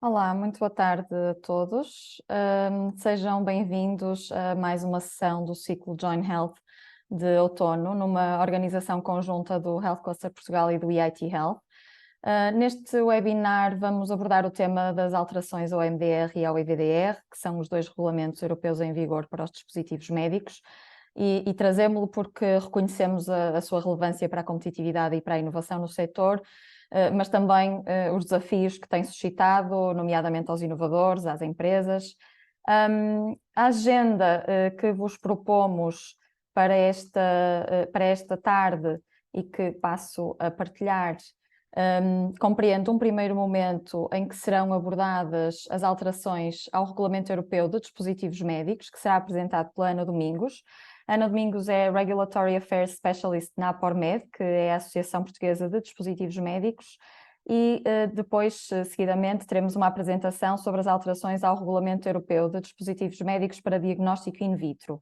Olá, muito boa tarde a todos. Sejam bem-vindos a mais uma sessão do ciclo Join Health de outono, numa organização conjunta do Health Cluster Portugal e do EIT Health. Neste webinar vamos abordar o tema das alterações ao MDR e ao IVDR, que são os dois regulamentos europeus em vigor para os dispositivos médicos, e trazemos-lo porque reconhecemos a sua relevância para a competitividade e para a inovação no setor, mas também os desafios que tem suscitado, nomeadamente aos inovadores, às empresas. A agenda que vos propomos para esta tarde e que passo a partilhar compreende um primeiro momento em que serão abordadas as alterações ao Regulamento Europeu de Dispositivos Médicos, que será apresentado pela Ana Domingos. Ana Domingos é Regulatory Affairs Specialist na APORMED, que é a Associação Portuguesa de Dispositivos Médicos, e depois, seguidamente, teremos uma apresentação sobre as alterações ao Regulamento Europeu de Dispositivos Médicos para Diagnóstico in vitro.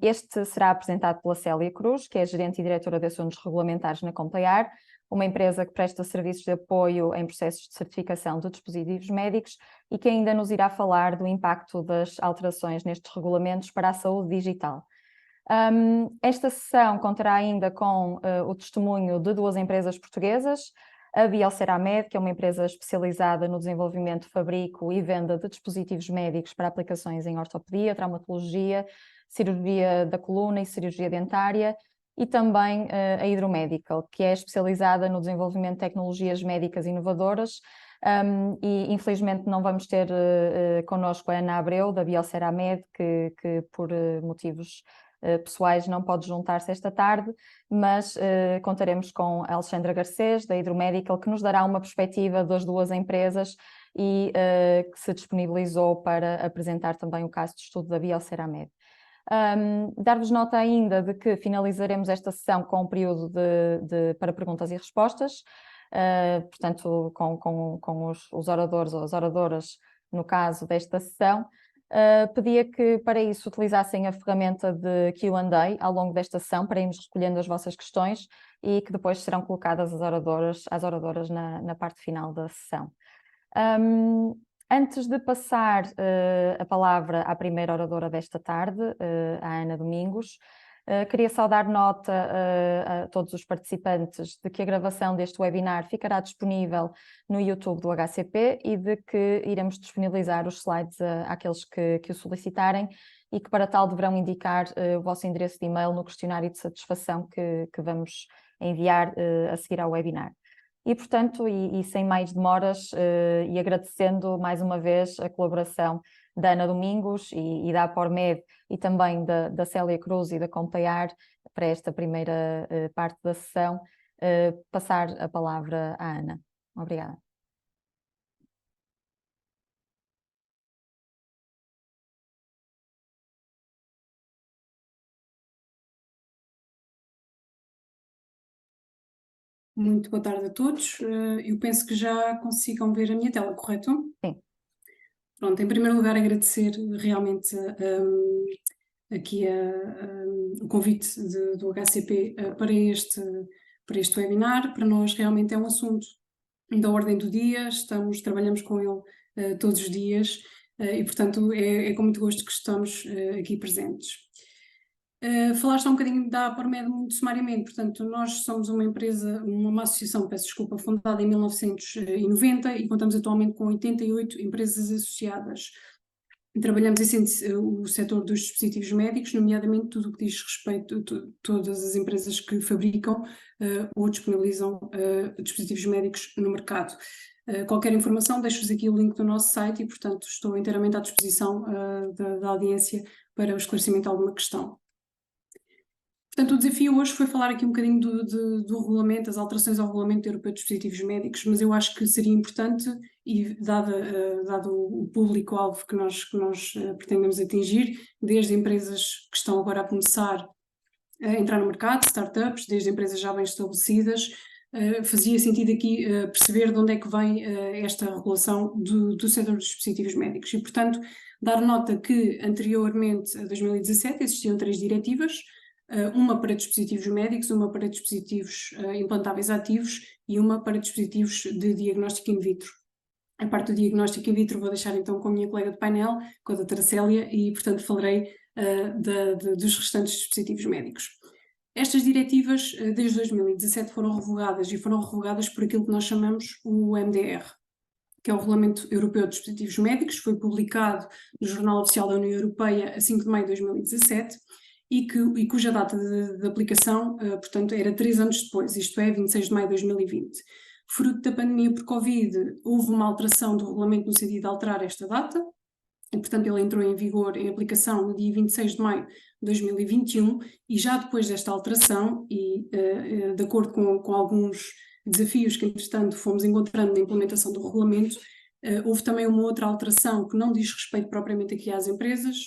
Este será apresentado pela Célia Cruz, que é Gerente e Diretora de Assuntos Regulamentares na Complear, uma empresa que presta serviços de apoio em processos de certificação de dispositivos médicos e que ainda nos irá falar do impacto das alterações nestes regulamentos para a saúde digital. Esta sessão contará ainda com o testemunho de duas empresas portuguesas, a Bioceramed, que é uma empresa especializada no desenvolvimento, fabrico e venda de dispositivos médicos para aplicações em ortopedia, traumatologia, cirurgia da coluna e cirurgia dentária, e também a Hydromedical, que é especializada no desenvolvimento de tecnologias médicas inovadoras, e infelizmente não vamos ter connosco a Ana Abreu, da Bioceramed, que por motivos pessoais não pode juntar-se esta tarde, mas contaremos com a Alexandra Garcês, da Hydromedical, que nos dará uma perspectiva das duas empresas e que se disponibilizou para apresentar também o caso de estudo da Bioceramed. Dar-vos nota ainda de que finalizaremos esta sessão com um período para perguntas e respostas, portanto com os oradores ou as oradoras no caso desta sessão. Pedia que para isso utilizassem a ferramenta de Q&A ao longo desta sessão para irmos recolhendo as vossas questões e que depois serão colocadas às oradoras na parte final da sessão. Antes de passar a palavra à primeira oradora desta tarde, à Ana Domingos, queria só dar nota a todos os participantes de que a gravação deste webinar ficará disponível no YouTube do HCP e de que iremos disponibilizar os slides àqueles que o solicitarem e que para tal deverão indicar o vosso endereço de e-mail no questionário de satisfação que vamos enviar a seguir ao webinar. E, portanto, sem mais demoras, e agradecendo mais uma vez a colaboração da Ana Domingos e da APORMED e também da Célia Cruz e da Complear para esta primeira parte da sessão, passar a palavra à Ana. Obrigada. Muito boa tarde a todos. Eu penso que já consigam ver a minha tela, correto? Sim. Pronto, em primeiro lugar agradecer realmente aqui o convite do HCP para este webinar. Para nós realmente é um assunto da ordem do dia, trabalhamos com ele todos os dias e portanto é com muito gosto que estamos aqui presentes. Falar só um bocadinho da APORMED muito sumariamente, portanto nós somos uma associação, peço desculpa, fundada em 1990 e contamos atualmente com 88 empresas associadas. Trabalhamos o setor dos dispositivos médicos, nomeadamente tudo o que diz respeito a todas as empresas que fabricam ou disponibilizam dispositivos médicos no mercado. Qualquer informação, deixo-vos aqui o link do nosso site e, portanto, estou inteiramente à disposição da audiência para o esclarecimento de alguma questão. Portanto, o desafio hoje foi falar aqui um bocadinho do regulamento, das alterações ao Regulamento Europeu de Dispositivos Médicos, mas eu acho que seria importante, e dado o público-alvo que nós pretendemos atingir, desde empresas que estão agora a começar a entrar no mercado, startups, desde empresas já bem estabelecidas, fazia sentido aqui perceber de onde é que vem esta regulação do setor dos dispositivos médicos. E, portanto, dar nota que anteriormente, a 2017, existiam 3 diretivas, uma para dispositivos médicos, uma para dispositivos implantáveis ativos e uma para dispositivos de diagnóstico in vitro. A parte do diagnóstico in vitro vou deixar então com a minha colega de painel, com a doutora Célia, e portanto falarei dos restantes dispositivos médicos. Estas diretivas, desde 2017, foram revogadas e foram revogadas por aquilo que nós chamamos o MDR, que é o Regulamento Europeu de Dispositivos Médicos, foi publicado no Jornal Oficial da União Europeia a 5 de maio de 2017 e cuja data de aplicação, portanto, era 3 anos depois, isto é, 26 de maio de 2020. Fruto da pandemia por Covid, houve uma alteração do regulamento no sentido de alterar esta data, e, portanto, ele entrou em vigor, em aplicação, no dia 26 de maio de 2021, e já depois desta alteração, e de acordo com alguns desafios que, entretanto, fomos encontrando na implementação do regulamento, houve também uma outra alteração que não diz respeito propriamente aqui às empresas,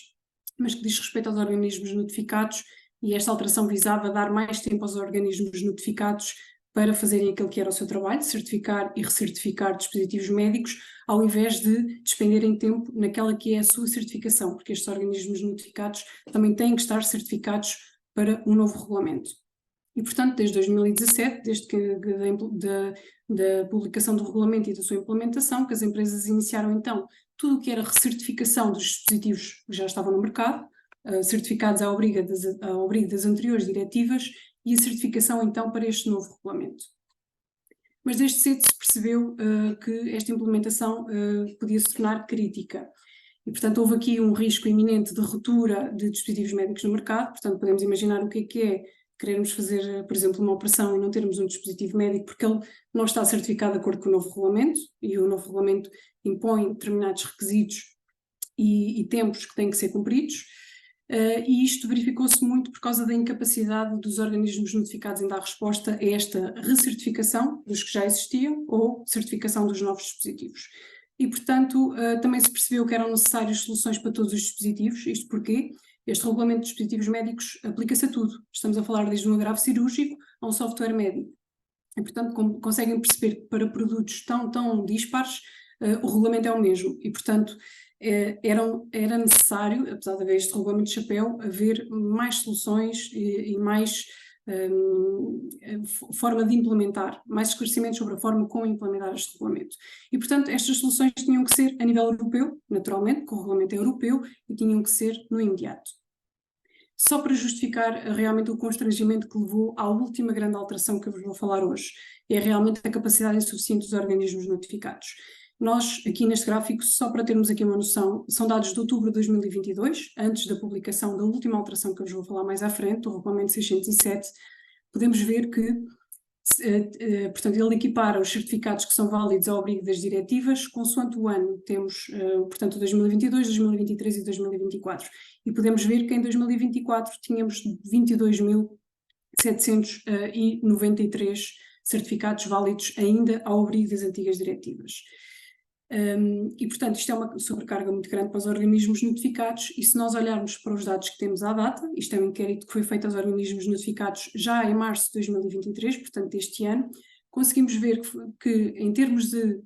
mas que diz respeito aos organismos notificados, e esta alteração visava dar mais tempo aos organismos notificados para fazerem aquilo que era o seu trabalho, certificar e recertificar dispositivos médicos, ao invés de despenderem tempo naquela que é a sua certificação, porque estes organismos notificados também têm que estar certificados para um novo regulamento. E, portanto, desde 2017, desde que da publicação do regulamento e da sua implementação, que as empresas iniciaram então tudo o que era recertificação dos dispositivos que já estavam no mercado, certificados ao abrigo das anteriores diretivas, e a certificação então para este novo regulamento. Mas desde cedo se percebeu que esta implementação podia se tornar crítica. E, portanto, houve aqui um risco iminente de ruptura de dispositivos médicos no mercado. Portanto, podemos imaginar o que é querermos fazer, por exemplo, uma operação e não termos um dispositivo médico porque ele não está certificado de acordo com o novo regulamento, e o novo regulamento impõe determinados requisitos e tempos que têm que ser cumpridos. E isto verificou-se muito por causa da incapacidade dos organismos notificados em dar resposta a esta recertificação dos que já existiam ou certificação dos novos dispositivos. E, portanto, também se percebeu que eram necessárias soluções para todos os dispositivos. Isto porque este regulamento de dispositivos médicos aplica-se a tudo. Estamos a falar desde um agravo cirúrgico a um software médico. E, portanto, como conseguem perceber que para produtos tão dispares, o regulamento é o mesmo. E, portanto, era necessário, apesar de haver este regulamento de chapéu, haver mais soluções e mais forma de implementar, mais esclarecimentos sobre a forma como implementar este regulamento. E, portanto, estas soluções tinham que ser a nível europeu, naturalmente, porque o regulamento é europeu, e tinham que ser no imediato. Só para justificar realmente o constrangimento que levou à última grande alteração que eu vos vou falar hoje, é realmente a capacidade insuficiente dos organismos notificados. Nós, aqui neste gráfico, só para termos aqui uma noção, são dados de outubro de 2022, antes da publicação da última alteração que eu vos vou falar mais à frente, do Regulamento 607, podemos ver que, portanto, ele equipara os certificados que são válidos ao abrigo das diretivas, consoante o ano. Temos, portanto, 2022, 2023 e 2024. E podemos ver que em 2024 tínhamos 22.793 certificados válidos ainda ao abrigo das antigas diretivas. E, portanto, isto é uma sobrecarga muito grande para os organismos notificados, e se nós olharmos para os dados que temos à data, isto é um inquérito que foi feito aos organismos notificados já em março de 2023, portanto deste ano, conseguimos ver que em termos de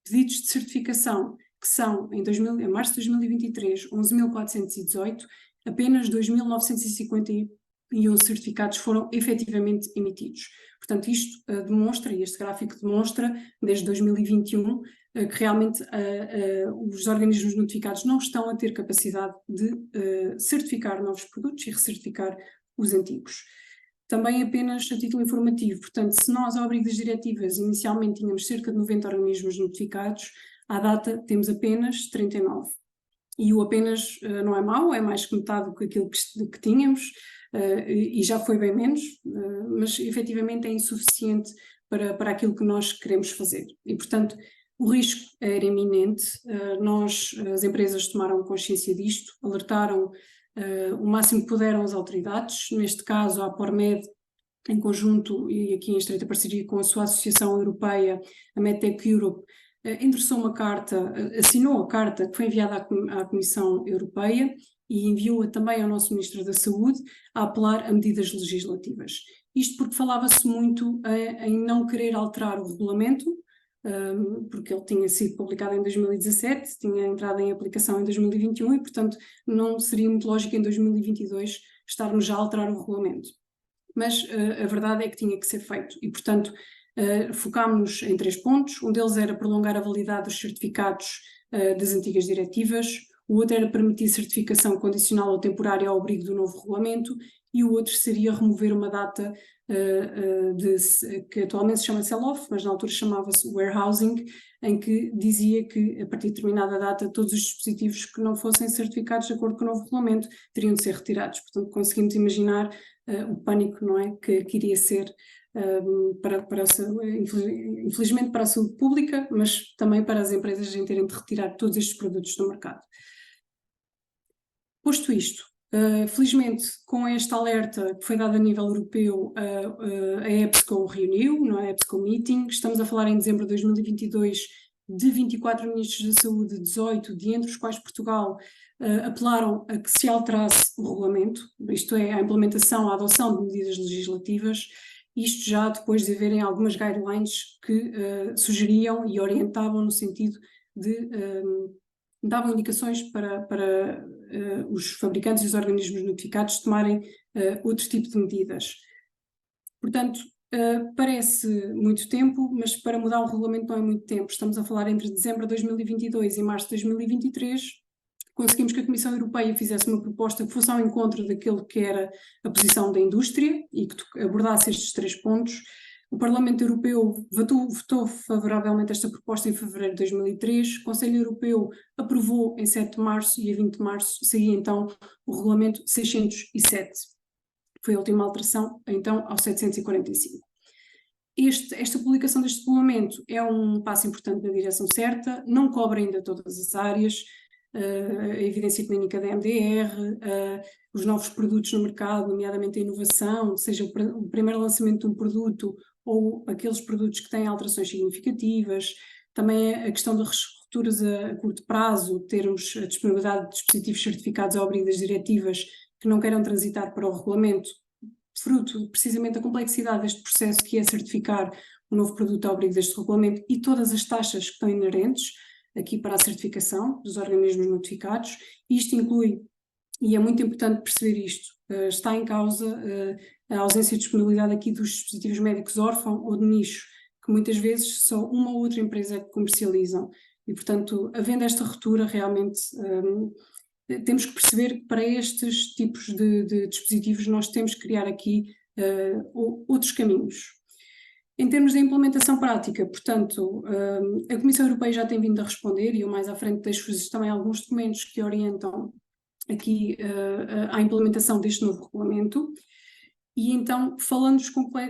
pedidos de certificação, que são em março de 2023, 11.418, apenas 2.951 certificados foram efetivamente emitidos. Portanto, isto demonstra, e este gráfico demonstra, desde 2021, que realmente os organismos notificados não estão a ter capacidade de certificar novos produtos e recertificar os antigos. Também apenas a título informativo, portanto, se nós, ao abrigo das diretivas, inicialmente tínhamos cerca de 90 organismos notificados, à data temos apenas 39. E o apenas não é mau, é mais que metade do que aquilo que tínhamos, e já foi bem menos, mas efetivamente é insuficiente para aquilo que nós queremos fazer. E, portanto, o risco era iminente, as empresas tomaram consciência disto, alertaram o máximo que puderam as autoridades, neste caso a Apormed, em conjunto e aqui em estreita parceria com a sua associação europeia, a MedTech Europe, endereçou uma carta, assinou a carta que foi enviada à Comissão Europeia e enviou-a também ao nosso Ministro da Saúde a apelar a medidas legislativas. Isto porque falava-se muito em não querer alterar o regulamento, porque ele tinha sido publicado em 2017, tinha entrado em aplicação em 2021 e, portanto, não seria muito lógico em 2022 estarmos já a alterar o regulamento. Mas a verdade é que tinha que ser feito e, portanto, Focámos-nos em 3 pontos. Um deles era prolongar a validade dos certificados das antigas diretivas, o outro era permitir certificação condicional ou temporária ao abrigo do novo regulamento, e o outro seria remover uma data que atualmente se chama sell-off, mas na altura chamava-se warehousing, em que dizia que a partir de determinada data todos os dispositivos que não fossem certificados de acordo com o novo regulamento teriam de ser retirados. Portanto, conseguimos imaginar o pânico, não é, que iria ser infelizmente para a saúde pública, mas também para as empresas em terem de retirar todos estes produtos do mercado. Posto isto, felizmente com este alerta que foi dado a nível europeu, a EBSCO reuniu, não é? A EBSCO Meeting, estamos a falar em dezembro de 2022 de 24 ministros da saúde, 18, de entre os quais Portugal, apelaram a que se alterasse o regulamento, isto é, a implementação, a adoção de medidas legislativas, isto já depois de haverem algumas guidelines que sugeriam e orientavam no sentido de davam indicações para os fabricantes e os organismos notificados tomarem outro tipo de medidas. Portanto, parece muito tempo, mas para mudar um regulamento não é muito tempo. Estamos a falar entre dezembro de 2022 e março de 2023. Conseguimos que a Comissão Europeia fizesse uma proposta que fosse ao encontro daquilo que era a posição da indústria e que abordasse estes 3 pontos. O Parlamento Europeu votou favoravelmente esta proposta em fevereiro de 2003, o Conselho Europeu aprovou em 7 de março e a 20 de março saía então o Regulamento 607. Foi a última alteração então ao 745. Esta publicação deste regulamento é um passo importante na direção certa, não cobre ainda todas as áreas, a evidência clínica da MDR, os novos produtos no mercado, nomeadamente a inovação, seja o primeiro lançamento de um produto ou aqueles produtos que têm alterações significativas, também a questão das reestruturas a curto prazo, termos a disponibilidade de dispositivos certificados ao abrigo das diretivas que não queiram transitar para o regulamento, fruto precisamente da complexidade deste processo que é certificar um novo produto ao abrigo deste regulamento e todas as taxas que estão inerentes aqui para a certificação dos organismos notificados. Isto inclui, e é muito importante perceber isto, está em causa a ausência de disponibilidade aqui dos dispositivos médicos órfão ou de nicho, que muitas vezes só uma ou outra empresa que comercializam. E, portanto, havendo esta ruptura, realmente temos que perceber que para estes tipos de dispositivos nós temos que criar aqui outros caminhos. Em termos de implementação prática, portanto, a Comissão Europeia já tem vindo a responder e eu mais à frente deixo-vos também alguns documentos que orientam aqui à implementação deste novo regulamento. E então, falando-nos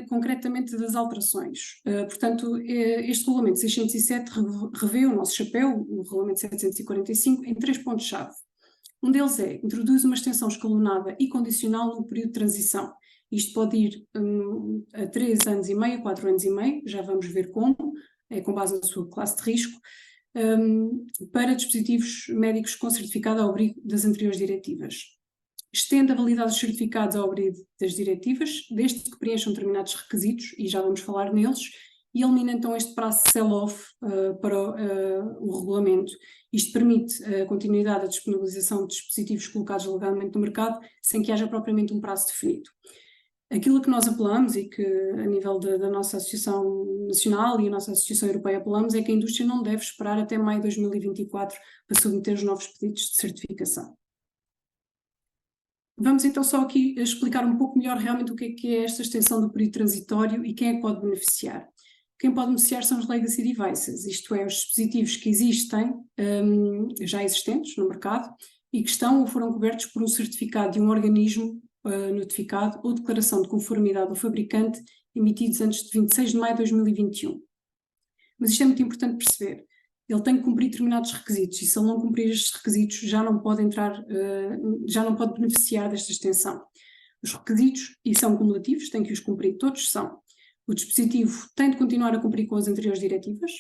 concretamente das alterações, portanto, este regulamento 607 revê o nosso chapéu, o regulamento 745, em 3 pontos-chave. Um deles introduz uma extensão escalonada e condicional no período de transição. Isto pode ir a 3 anos e meio, 4 anos e meio, já vamos ver como, é com base na sua classe de risco, para dispositivos médicos com certificado ao abrigo das anteriores diretivas. Estende a validade dos certificados ao abrigo das diretivas, desde que preencham determinados requisitos, e já vamos falar neles, e elimina então este prazo de sell-off para o regulamento. Isto permite a continuidade da disponibilização de dispositivos colocados legalmente no mercado, sem que haja propriamente um prazo definido. Aquilo que nós apelamos e que a nível da nossa Associação Nacional e a nossa Associação Europeia apelamos é que a indústria não deve esperar até maio de 2024 para submeter os novos pedidos de certificação. Vamos então só aqui explicar um pouco melhor realmente o que é esta extensão do período transitório e quem é que pode beneficiar. Quem pode beneficiar são os legacy devices, isto é, os dispositivos que existem, já existentes no mercado, e que estão ou foram cobertos por um certificado de um organismo notificado ou declaração de conformidade do fabricante emitidos antes de 26 de maio de 2021. Mas isto é muito importante perceber. Ele tem que cumprir determinados requisitos e se ele não cumprir estes requisitos já não pode já não pode beneficiar desta extensão. Os requisitos, e são cumulativos, tem que os cumprir todos, são: o dispositivo tem de continuar a cumprir com as anteriores diretivas,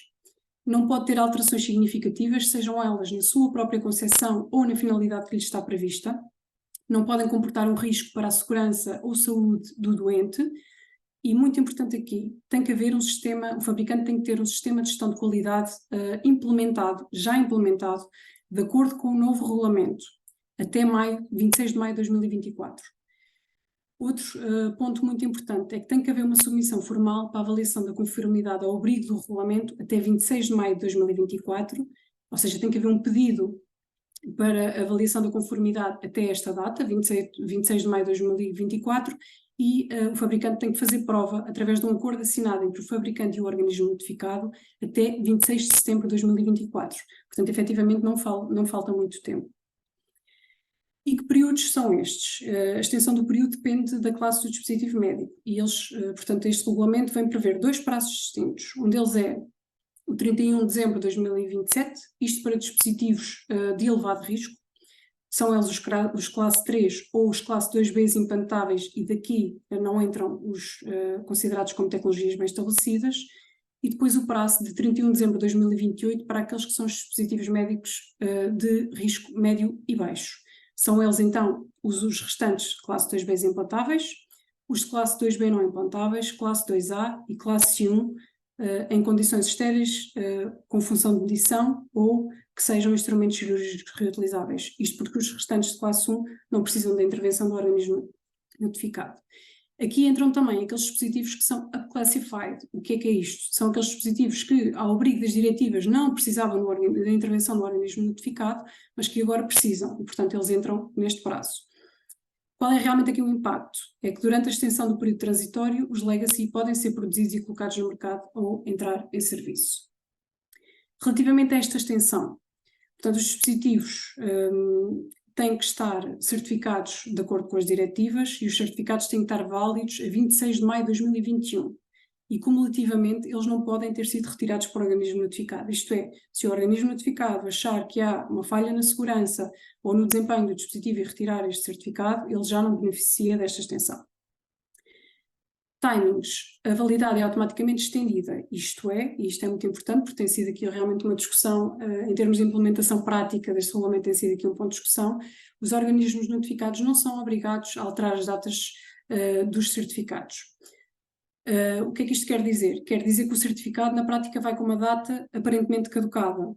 não pode ter alterações significativas, sejam elas na sua própria concepção ou na finalidade que lhe está prevista, não podem comportar um risco para a segurança ou saúde do doente, e muito importante aqui, tem que haver o fabricante tem que ter um sistema de gestão de qualidade já implementado, de acordo com o novo regulamento, até 26 de maio de 2024. Outro ponto muito importante é que tem que haver uma submissão formal para a avaliação da conformidade ao abrigo do regulamento até 26 de maio de 2024, ou seja, tem que haver um pedido para avaliação da conformidade até esta data, 26 de maio de 2024, e o fabricante tem que fazer prova através de um acordo assinado entre o fabricante e o organismo notificado até 26 de setembro de 2024. Portanto, efetivamente não falta muito tempo. E que períodos são estes? A extensão do período depende da classe do dispositivo médico e eles, portanto, este regulamento vem prever 2 prazos distintos. Um deles é o 31 de dezembro de 2027, isto para dispositivos de elevado risco, são eles os classe 3 ou os classe 2B implantáveis e daqui não entram os considerados como tecnologias bem estabelecidas, e depois o prazo de 31 de dezembro de 2028 para aqueles que são os dispositivos médicos de risco médio e baixo. São eles, então, os restantes classe 2B implantáveis, os de classe 2B não implantáveis, classe 2A e classe 1, em condições estéreis, com função de medição ou que sejam instrumentos cirúrgicos reutilizáveis. Isto porque os restantes de classe 1 não precisam da intervenção do organismo notificado. Aqui entram também aqueles dispositivos que são unclassified. O que é isto? São aqueles dispositivos que, ao abrigo das diretivas, não precisavam da intervenção do organismo notificado, mas que agora precisam, e portanto eles entram neste prazo. Qual é realmente aqui o impacto? É que durante a extensão do período transitório, os legacy podem ser produzidos e colocados no mercado ou entrar em serviço. Relativamente a esta extensão, portanto, os dispositivos têm que estar certificados de acordo com as diretivas e os certificados têm que estar válidos a 26 de maio de 2021. E, cumulativamente, eles não podem ter sido retirados por organismo notificado. Isto é, se o organismo notificado achar que há uma falha na segurança ou no desempenho do dispositivo e retirar este certificado, ele já não beneficia desta extensão. Timings. A validade é automaticamente estendida. Isto é, e isto é muito importante porque tem sido aqui realmente uma discussão, em termos de implementação prática deste regulamento tem sido aqui um ponto de discussão, os organismos notificados não são obrigados a alterar as datas dos certificados. O que é que isto quer dizer? Quer dizer que o certificado na prática vai com uma data aparentemente caducada,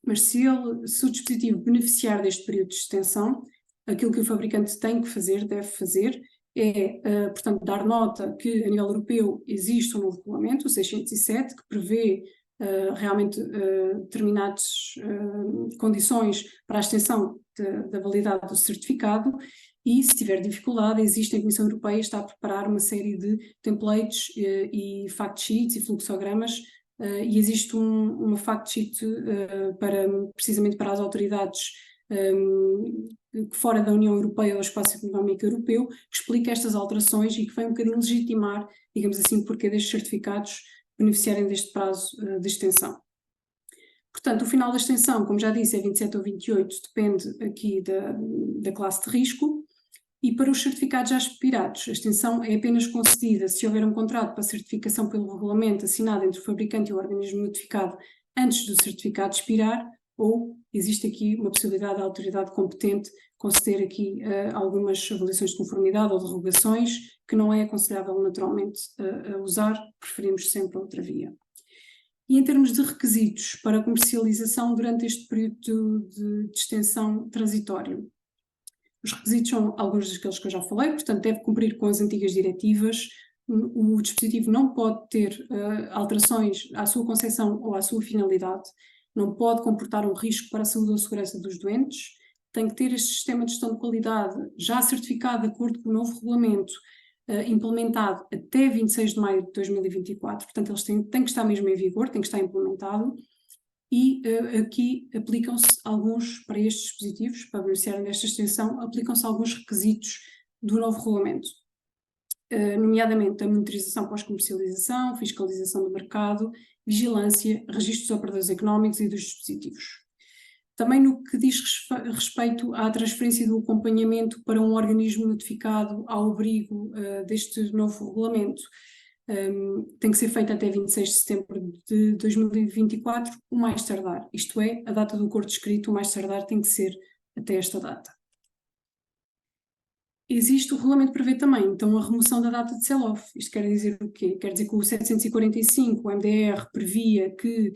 mas se o dispositivo beneficiar deste período de extensão, aquilo que o fabricante tem que fazer, deve fazer, é, portanto, dar nota que a nível europeu existe um novo regulamento, o 607, que prevê realmente determinadas condições para a extensão da validade do certificado, e se tiver dificuldade, existe a Comissão Europeia está a preparar uma série de templates e fact sheets e fluxogramas, e existe uma fact sheet precisamente para as autoridades fora da União Europeia ou do Espaço Económico Europeu, que explica estas alterações e que vem um bocadinho legitimar, digamos assim, o porquê destes certificados beneficiarem deste prazo de extensão. Portanto, o final da extensão, como já disse, é 27 ou 28, depende aqui da classe de risco, e para os certificados já expirados, a extensão é apenas concedida se houver um contrato para certificação pelo regulamento assinado entre o fabricante e o organismo notificado antes do certificado expirar, ou existe aqui uma possibilidade da autoridade competente conceder aqui algumas avaliações de conformidade ou derrogações que não é aconselhável naturalmente a usar, preferimos sempre outra via. E em termos de requisitos para a comercialização durante este período de extensão transitório, os requisitos são alguns daqueles que eu já falei, portanto deve cumprir com as antigas diretivas, o dispositivo não pode ter alterações à sua concepção ou à sua finalidade, não pode comportar um risco para a saúde ou a segurança dos doentes, tem que ter este sistema de gestão de qualidade já certificado de acordo com o novo regulamento, implementado até 26 de maio de 2024, portanto eles têm que estar mesmo em vigor, tem que estar implementado, e aqui aplicam-se alguns, para estes dispositivos, para beneficiarem desta extensão, aplicam-se alguns requisitos do novo regulamento, nomeadamente a monitorização pós-comercialização, fiscalização do mercado, vigilância, registro dos operadores económicos e dos dispositivos. Também no que diz respeito à transferência do acompanhamento para um organismo notificado ao abrigo deste novo regulamento, tem que ser feito até 26 de setembro de 2024, o mais tardar, isto é, a data do acordo escrito, o mais tardar tem que ser até esta data. Existe o regulamento prevê também, então, a remoção da data de sell-off. Isto quer dizer o quê? Quer dizer que o 745, o MDR, previa que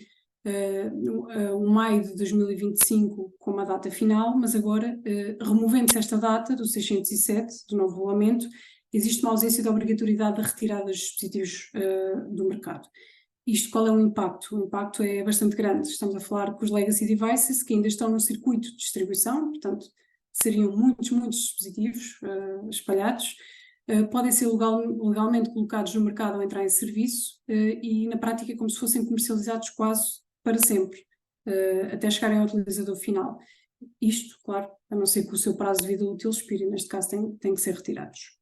o maio de 2025 como a data final, mas agora, removendo-se esta data do 607, do novo regulamento, existe uma ausência de obrigatoriedade da retirada dos dispositivos do mercado. Isto, qual é o impacto? O impacto é bastante grande. Estamos a falar que os legacy devices, que ainda estão no circuito de distribuição, portanto, seriam muitos dispositivos espalhados, podem ser legalmente colocados no mercado ou entrar em serviço e, na prática, é como se fossem comercializados quase para sempre, até chegarem ao utilizador final. Isto, claro, a não ser que o seu prazo de vida útil expire, neste caso tem que ser retirados.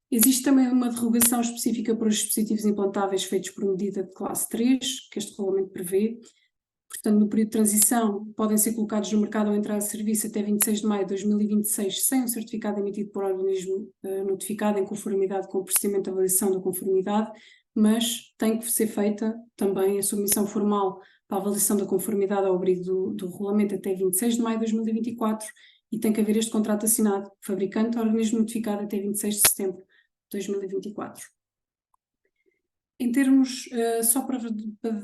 Existe também uma derrogação específica para os dispositivos implantáveis feitos por medida de classe 3, que este regulamento prevê. Portanto, no período de transição, podem ser colocados no mercado ou entrar a serviço até 26 de maio de 2026, sem um certificado emitido por organismo notificado em conformidade com o procedimento de avaliação da conformidade, mas tem que ser feita também a submissão formal para a avaliação da conformidade ao abrigo do regulamento até 26 de maio de 2024 e tem que haver este contrato assinado, fabricante ou organismo notificado até 26 de setembro de 2024. Em termos, só para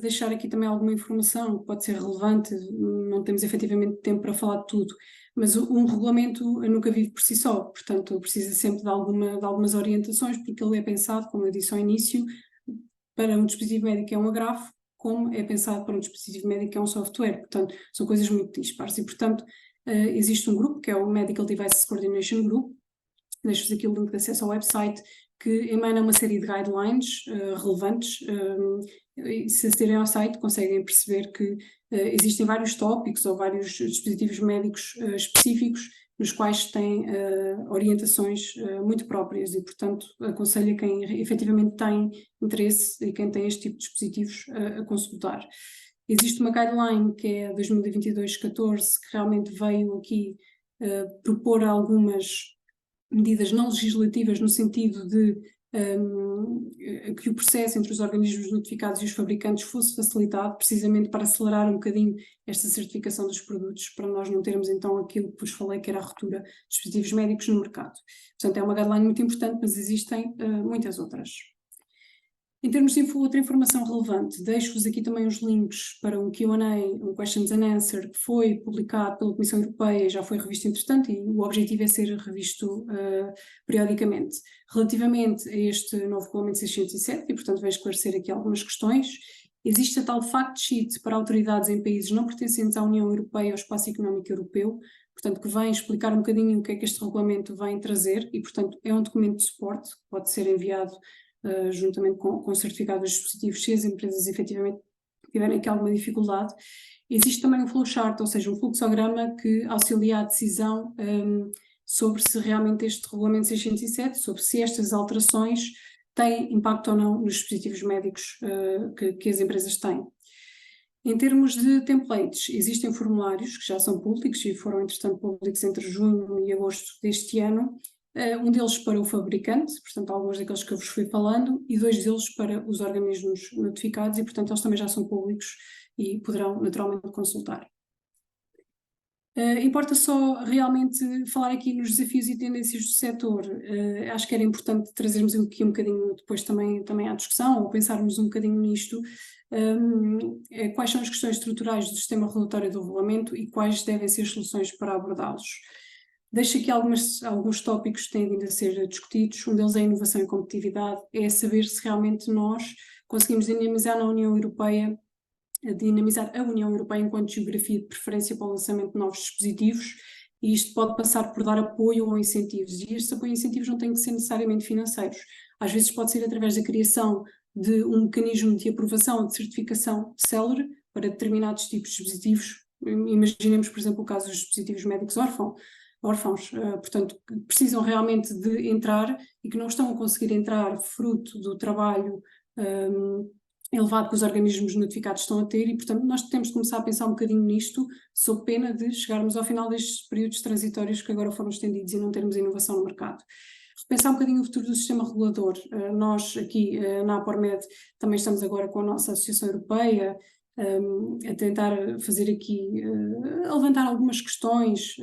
deixar aqui também alguma informação que pode ser relevante, não temos efetivamente tempo para falar de tudo, mas um regulamento nunca vive por si só, portanto precisa sempre de algumas orientações, porque ele é pensado, como eu disse ao início, para um dispositivo médico que é um agrafo, como é pensado para um dispositivo médico que é um software, portanto são coisas muito dispares e portanto existe um grupo que é o Medical Devices Coordination Group, deixo-vos aqui o link de acesso ao website, que emana uma série de guidelines relevantes. Se acederem ao site conseguem perceber que existem vários tópicos ou vários dispositivos médicos específicos nos quais têm orientações muito próprias e, portanto, aconselho a quem efetivamente tem interesse e quem tem este tipo de dispositivos a consultar. Existe uma guideline que é a 2022-14, que realmente veio aqui propor algumas medidas não legislativas no sentido de que o processo entre os organismos notificados e os fabricantes fosse facilitado, precisamente para acelerar um bocadinho esta certificação dos produtos, para nós não termos então aquilo que vos falei, que era a ruptura de dispositivos médicos no mercado. Portanto, é uma guideline muito importante, mas existem muitas outras. Em termos de outra informação relevante, deixo-vos aqui também os links para um Q&A, um Questions and Answer, que foi publicado pela Comissão Europeia, já foi revisto entretanto e o objetivo é ser revisto periodicamente. Relativamente a este novo Regulamento 607, e portanto vai esclarecer aqui algumas questões, existe a tal fact sheet para autoridades em países não pertencentes à União Europeia e ao Espaço Económico Europeu, portanto que vem explicar um bocadinho o que é que este regulamento vem trazer e portanto é um documento de suporte que pode ser enviado juntamente com o certificado dos dispositivos, se as empresas efetivamente tiverem aqui alguma dificuldade. Existe também um flowchart, ou seja, um fluxograma que auxilia a decisão sobre se realmente este regulamento 607, sobre se estas alterações têm impacto ou não nos dispositivos médicos que as empresas têm. Em termos de templates, existem formulários que já são públicos e foram, entretanto, públicos entre junho e agosto deste ano, um deles para o fabricante, portanto alguns daqueles que eu vos fui falando, e dois deles para os organismos notificados e, portanto, eles também já são públicos e poderão naturalmente consultar. Importa só realmente falar aqui nos desafios e tendências do setor. Acho que era importante trazermos aqui um bocadinho depois também à discussão, ou pensarmos um bocadinho nisto, quais são as questões estruturais do sistema regulatório do regulamento e quais devem ser as soluções para abordá-los. Deixo aqui alguns tópicos que têm vindo a ser discutidos. Um deles é a inovação e competitividade, é saber se realmente nós conseguimos dinamizar a União Europeia enquanto geografia de preferência para o lançamento de novos dispositivos, e isto pode passar por dar apoio ou incentivos, e estes apoios e incentivos não têm que ser necessariamente financeiros. Às vezes pode ser através da criação de um mecanismo de aprovação ou de certificação célere para determinados tipos de dispositivos. Imaginemos, por exemplo, o caso dos dispositivos médicos órfãos, portanto, que precisam realmente de entrar e que não estão a conseguir entrar fruto do trabalho elevado que os organismos notificados estão a ter e, portanto, nós temos de começar a pensar um bocadinho nisto, sob pena de chegarmos ao final destes períodos transitórios que agora foram estendidos e não termos inovação no mercado. Repensar um bocadinho o futuro do sistema regulador. Nós aqui na APORMED também estamos agora com a nossa Associação Europeia a tentar fazer aqui, a levantar algumas questões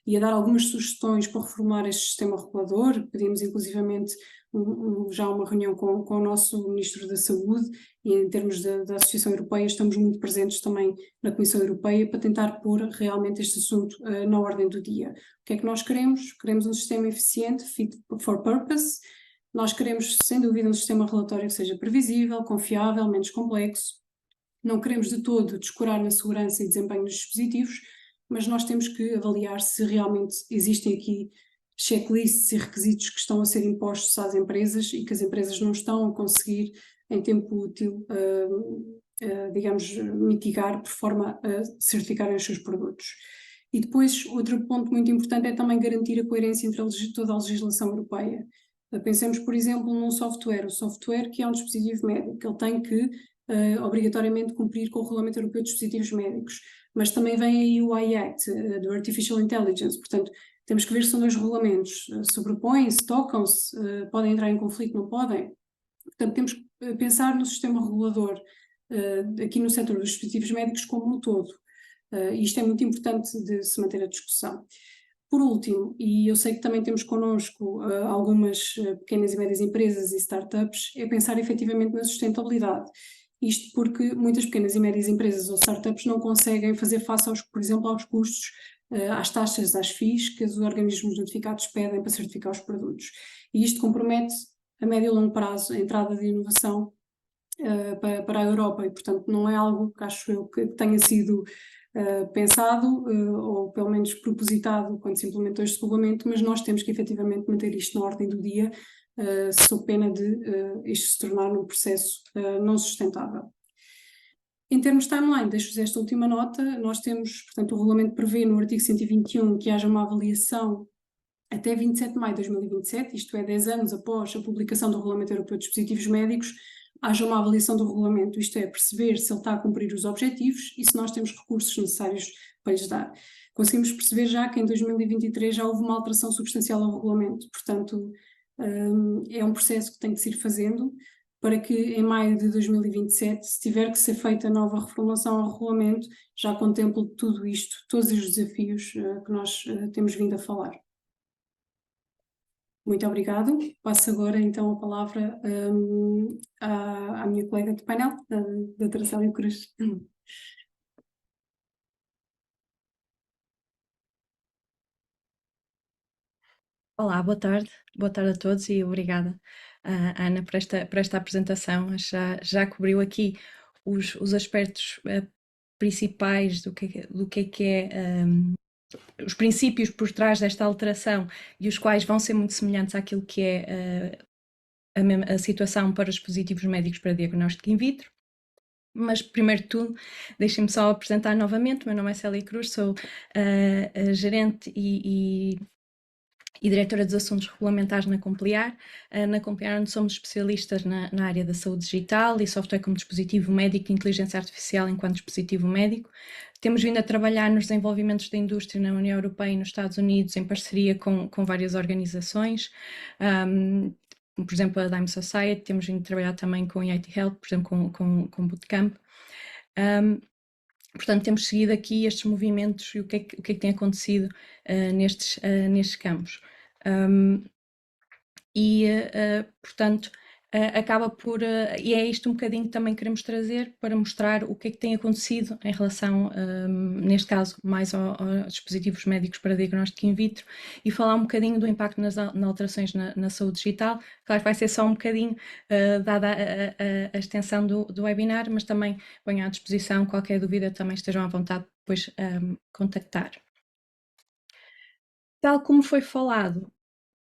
e a dar algumas sugestões para reformar este sistema regulador. Pedimos inclusivamente já uma reunião com o nosso Ministro da Saúde e em termos da Associação Europeia estamos muito presentes também na Comissão Europeia para tentar pôr realmente este assunto na ordem do dia. O que é que nós queremos? Queremos um sistema eficiente, fit for purpose. Nós queremos, sem dúvida, um sistema relatório que seja previsível, confiável, menos complexo. Não queremos de todo descurar na segurança e desempenho dos dispositivos, mas nós temos que avaliar se realmente existem aqui checklists e requisitos que estão a ser impostos às empresas e que as empresas não estão a conseguir, em tempo útil, digamos, mitigar por forma a certificarem os seus produtos. E depois, outro ponto muito importante é também garantir a coerência entre toda a legislação europeia. Pensemos, por exemplo, num software. O software que é um dispositivo médico, ele tem que obrigatoriamente cumprir com o Regulamento Europeu de Dispositivos Médicos, mas também vem aí o AI Act, do Artificial Intelligence, portanto, temos que ver se são dois regulamentos, sobrepõem-se, tocam-se, podem entrar em conflito, não podem. Portanto, temos que pensar no sistema regulador aqui no setor dos dispositivos médicos como um todo. Isto é muito importante de se manter a discussão. Por último, e eu sei que também temos connosco algumas pequenas e médias empresas e startups, é pensar efetivamente na sustentabilidade. Isto porque muitas pequenas e médias empresas ou startups não conseguem fazer face, por exemplo, aos custos, às taxas, às FIIs que os organismos notificados pedem para certificar os produtos. E isto compromete a médio e longo prazo a entrada de inovação para a Europa e, portanto, não é algo que acho eu que tenha sido pensado ou pelo menos propositado quando se implementou este regulamento, mas nós temos que efetivamente manter isto na ordem do dia, sob pena de isto se tornar um processo não sustentável. Em termos de timeline, deixo-vos esta última nota, nós temos, portanto, o regulamento prevê no artigo 121 que haja uma avaliação até 27 de maio de 2027, isto é, 10 anos após a publicação do Regulamento Europeu de Dispositivos Médicos, haja uma avaliação do regulamento, isto é, perceber se ele está a cumprir os objetivos e se nós temos recursos necessários para lhes dar. Conseguimos perceber já que em 2023 já houve uma alteração substancial ao regulamento, portanto, é um processo que tem que se ir fazendo para que em maio de 2027, se tiver que ser feita nova reformulação ao regulamento, já contemple tudo isto, todos os desafios que nós temos vindo a falar. Muito obrigado. Passo agora então a palavra à minha colega de painel, a doutora Célia Cruz. Olá, boa tarde a todos e obrigada, Ana, por esta apresentação. Já cobriu aqui os aspectos principais do que é os princípios por trás desta alteração e os quais vão ser muito semelhantes àquilo que é a situação para os dispositivos médicos para diagnóstico in vitro. Mas, primeiro de tudo, deixem-me só apresentar novamente. O meu nome é Célia Cruz, sou gerente e diretora dos assuntos regulamentares na Compliar. Na Compliar, onde somos especialistas na área da saúde digital e software como dispositivo médico e inteligência artificial enquanto dispositivo médico. Temos vindo a trabalhar nos desenvolvimentos da indústria na União Europeia e nos Estados Unidos em parceria com várias organizações. Por exemplo, a Dime Society, temos vindo a trabalhar também com a IIT Health, por exemplo, com Bootcamp. Portanto, temos seguido aqui estes movimentos e o que é que tem acontecido nestes campos. Portanto, acaba por... e é isto um bocadinho que também queremos trazer para mostrar o que é que tem acontecido em relação, neste caso, mais aos dispositivos médicos para diagnóstico in vitro e falar um bocadinho do impacto nas alterações na saúde digital. Claro que vai ser só um bocadinho, dada a extensão do webinar, mas também ponho à disposição qualquer dúvida, também estejam à vontade de depois contactar. Tal como foi falado,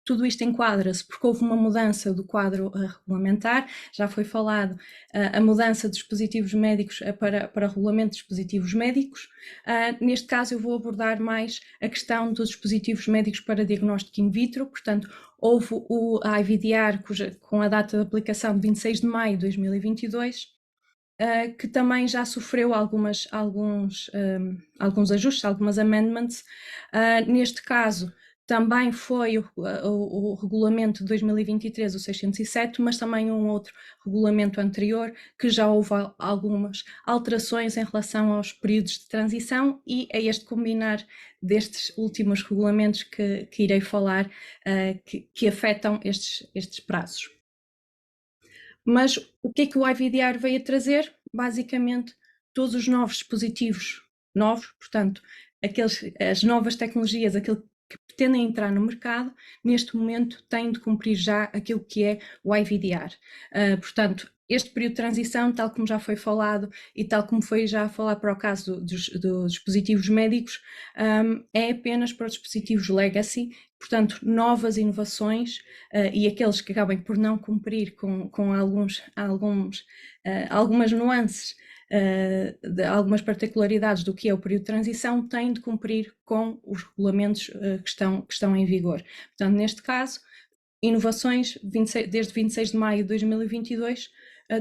tudo isto enquadra-se porque houve uma mudança do quadro regulamentar, já foi falado a mudança de dispositivos médicos para regulamento de dispositivos médicos. Neste caso eu vou abordar mais a questão dos dispositivos médicos para diagnóstico in vitro, portanto houve a IVDR com a data de aplicação de 26 de maio de 2022, que também já sofreu alguns ajustes, algumas amendments. Neste caso, também foi o regulamento de 2023, o 607, mas também um outro regulamento anterior, que já houve algumas alterações em relação aos períodos de transição, e é este combinar destes últimos regulamentos que irei falar, que afetam estes prazos. Mas o que é que o IVDR veio a trazer? Basicamente, todos os novos dispositivos novos, portanto, as novas tecnologias, aquilo que pretendem entrar no mercado, neste momento têm de cumprir já aquilo que é o IVDR. Portanto, este período de transição, tal como já foi falado e tal como foi já falado para o caso dos dispositivos médicos, é apenas para os dispositivos legacy, portanto, novas inovações e aqueles que acabem por não cumprir com algumas nuances, de algumas particularidades do que é o período de transição, têm de cumprir com os regulamentos que estão em vigor. Portanto, neste caso, inovações desde 26 de maio de 2022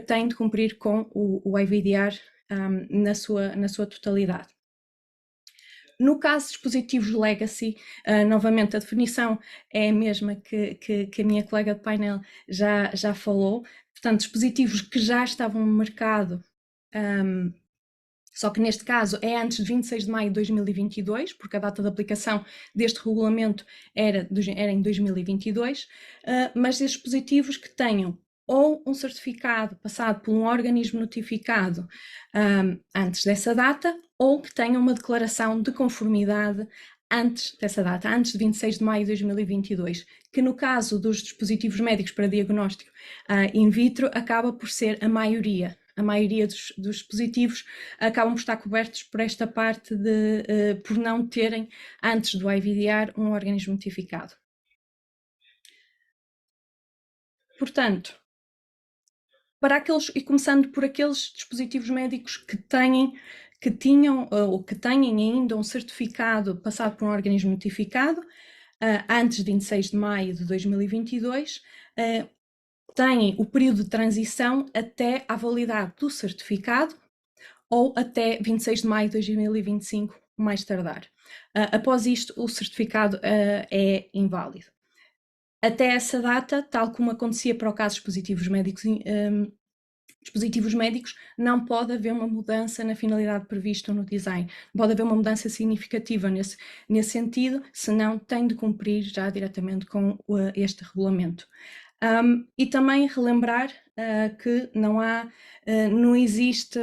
têm de cumprir com o IVDR na sua totalidade. No caso de dispositivos legacy, novamente a definição é a mesma que a minha colega de painel já falou, portanto, dispositivos que já estavam no mercado, só que neste caso é antes de 26 de maio de 2022, porque a data de aplicação deste regulamento era em 2022, mas estes dispositivos que tenham ou um certificado passado por um organismo notificado antes dessa data, ou que tenham uma declaração de conformidade antes dessa data, antes de 26 de maio de 2022, que no caso dos dispositivos médicos para diagnóstico in vitro acaba por ser a maioria. A maioria dos dispositivos acabam por estar cobertos por esta parte por não terem, antes do IVDR, um organismo notificado. Portanto, e começando por aqueles dispositivos médicos que tinham ou que têm ainda um certificado passado por um organismo notificado, antes de 26 de maio de 2022, têm o período de transição até à validade do certificado ou até 26 de maio de 2025, mais tardar. Após isto, o certificado é inválido. Até essa data, tal como acontecia para o caso de dispositivos médicos, não pode haver uma mudança na finalidade prevista no design. Pode haver uma mudança significativa nesse sentido, senão tem de cumprir já diretamente com este regulamento. E também relembrar que não existe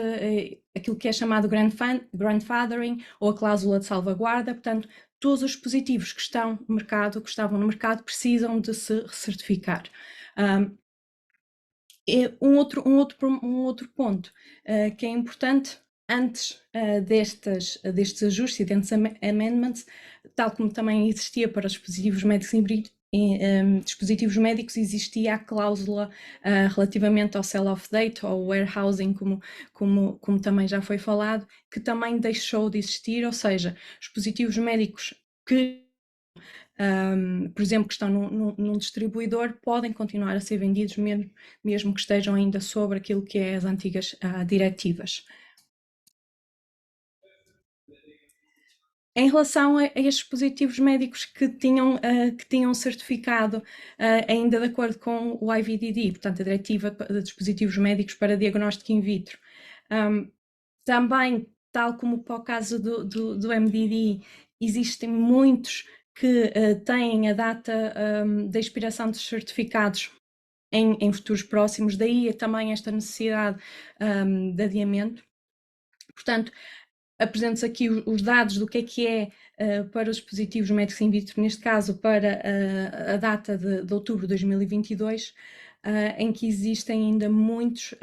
aquilo que é chamado grandfathering ou a cláusula de salvaguarda, portanto, todos os dispositivos que estavam no mercado precisam de se certificar. Um outro ponto que é importante antes destes ajustes e destes amendments, tal como também existia para os dispositivos médicos, existia a cláusula relativamente ao sell-off date ou warehousing, como também já foi falado, que também deixou de existir, ou seja, dispositivos médicos que por exemplo, que estão num distribuidor, podem continuar a ser vendidos mesmo que estejam ainda sobre aquilo que é as antigas diretivas. Em relação a estes dispositivos médicos que tinham certificado ainda de acordo com o IVDD, portanto a Diretiva de Dispositivos Médicos para Diagnóstico in Vitro, também, tal como para o caso do MDD, existem muitos que têm a data da expiração dos certificados em futuros próximos, daí também esta necessidade de adiamento. Portanto, apresento aqui os dados do que é para os dispositivos médicos in vitro, neste caso para a data de outubro de 2022, em que existem ainda muitos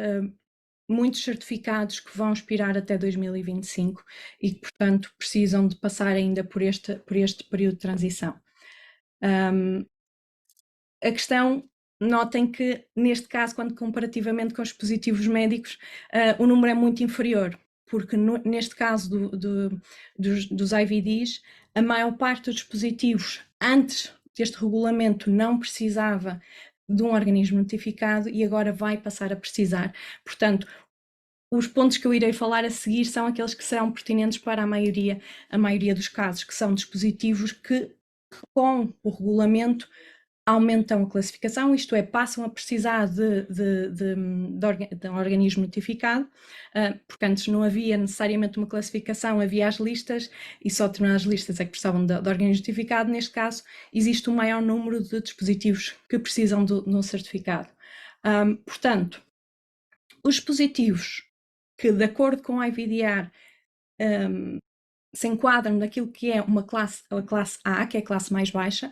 certificados que vão expirar até 2025 e que, portanto, precisam de passar ainda por este período de transição. A questão, notem que, neste caso, quando comparativamente com os dispositivos médicos, o número é muito inferior, porque neste caso dos IVDs, a maior parte dos dispositivos, antes deste regulamento, não precisava de um organismo notificado e agora vai passar a precisar. Portanto, os pontos que eu irei falar a seguir são aqueles que serão pertinentes para a maioria dos casos, que são dispositivos que com o regulamento aumentam a classificação, isto é, passam a precisar de um organismo notificado, porque antes não havia necessariamente uma classificação, havia as listas e só determinadas listas é que precisavam de organismo notificado. Neste caso, existe um maior número de dispositivos que precisam de um certificado. Portanto, os dispositivos que, de acordo com a IVDR, se enquadram naquilo que é a classe A, que é a classe mais baixa,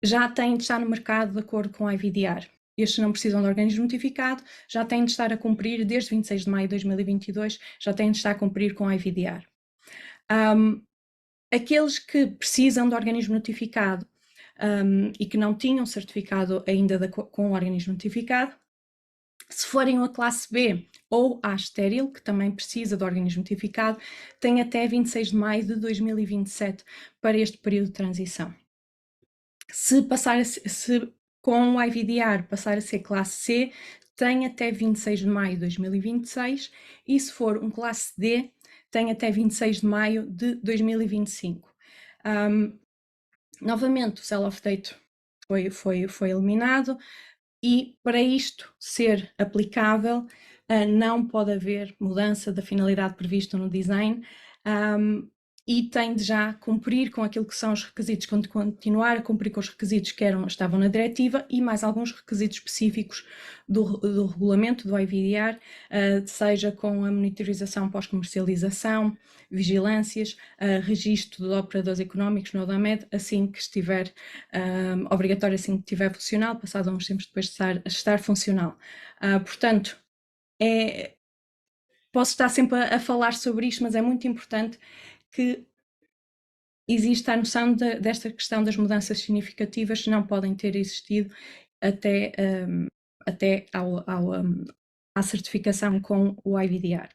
já têm de estar no mercado de acordo com a IVDR. Estes não precisam de organismo notificado, já têm de estar a cumprir, desde 26 de maio de 2022, já têm de estar a cumprir com a IVDR. Aqueles que precisam de organismo notificado e que não tinham certificado ainda com o organismo notificado, se forem a classe B ou A estéril, que também precisa de organismo notificado, têm até 26 de maio de 2027 para este período de transição. Se com o IVDR passar a ser classe C, tem até 26 de maio de 2026 e se for um classe D, tem até 26 de maio de 2025. Novamente, o Sell-off-Date foi eliminado e para isto ser aplicável não pode haver mudança da finalidade prevista no design e tem de já cumprir com aquilo que são os requisitos, continuar a cumprir com os requisitos que estavam na diretiva e mais alguns requisitos específicos do regulamento do IVDR, seja com a monitorização pós-comercialização, vigilâncias, registro de operadores económicos no ODAMED, assim que estiver obrigatório, assim que estiver funcional, passado uns tempos depois de estar funcional. Portanto, posso estar sempre a falar sobre isto, mas é muito importante que existe a noção desta questão das mudanças significativas que não podem ter existido até à certificação com o IVDR.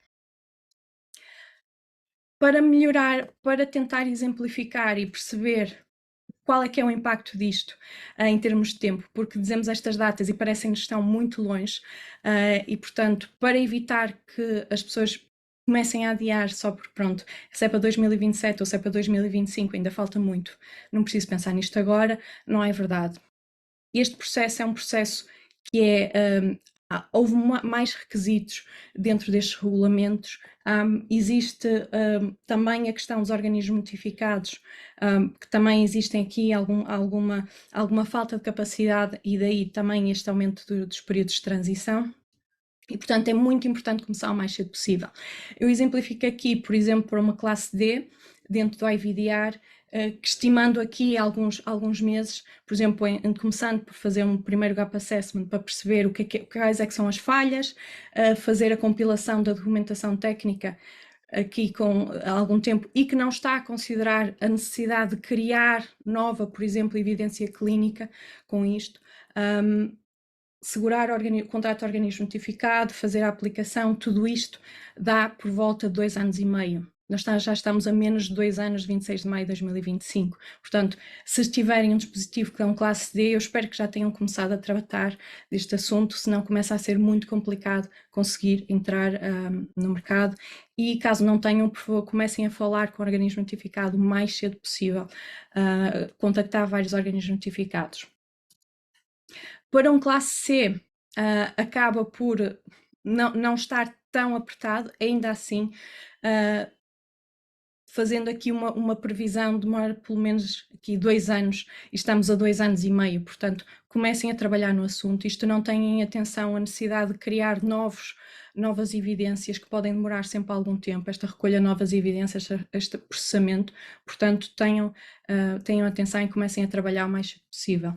Para melhorar, para tentar exemplificar e perceber qual é que é o impacto disto em termos de tempo, porque dizemos estas datas e parecem que estão muito longe e, portanto, para evitar que as pessoas comecem a adiar só porque, pronto, se é para 2027 ou se é para 2025 ainda falta muito, não preciso pensar nisto agora, não é verdade. Este processo é um processo que houve mais requisitos dentro destes regulamentos, existe também a questão dos organismos notificados, que também existem aqui alguma falta de capacidade e daí também este aumento dos períodos de transição. E, portanto, é muito importante começar o mais cedo possível. Eu exemplifico aqui, por exemplo, para uma classe D, dentro do IVDR, que estimando aqui alguns meses, por exemplo, começando por fazer um primeiro gap assessment para perceber quais é que são as falhas, fazer a compilação da documentação técnica aqui com algum tempo e que não está a considerar a necessidade de criar nova, por exemplo, evidência clínica com isto, segurar o contrato de organismo notificado, fazer a aplicação, tudo isto dá por volta de 2 anos e meio. Nós já estamos a menos de 2 anos, de 26 de maio de 2025. Portanto, se tiverem um dispositivo que é um classe D, eu espero que já tenham começado a tratar deste assunto, senão começa a ser muito complicado conseguir entrar no mercado. E caso não tenham, por favor, comecem a falar com o organismo notificado o mais cedo possível, contactar vários organismos notificados. Para um classe C, acaba por não estar tão apertado, ainda assim, fazendo aqui uma previsão, demora pelo menos aqui 2 anos, e estamos a 2 anos e meio, portanto, comecem a trabalhar no assunto. Isto não tem em atenção a necessidade de criar novas evidências que podem demorar sempre algum tempo, esta recolha de novas evidências, este processamento, portanto, tenham atenção e comecem a trabalhar o mais possível.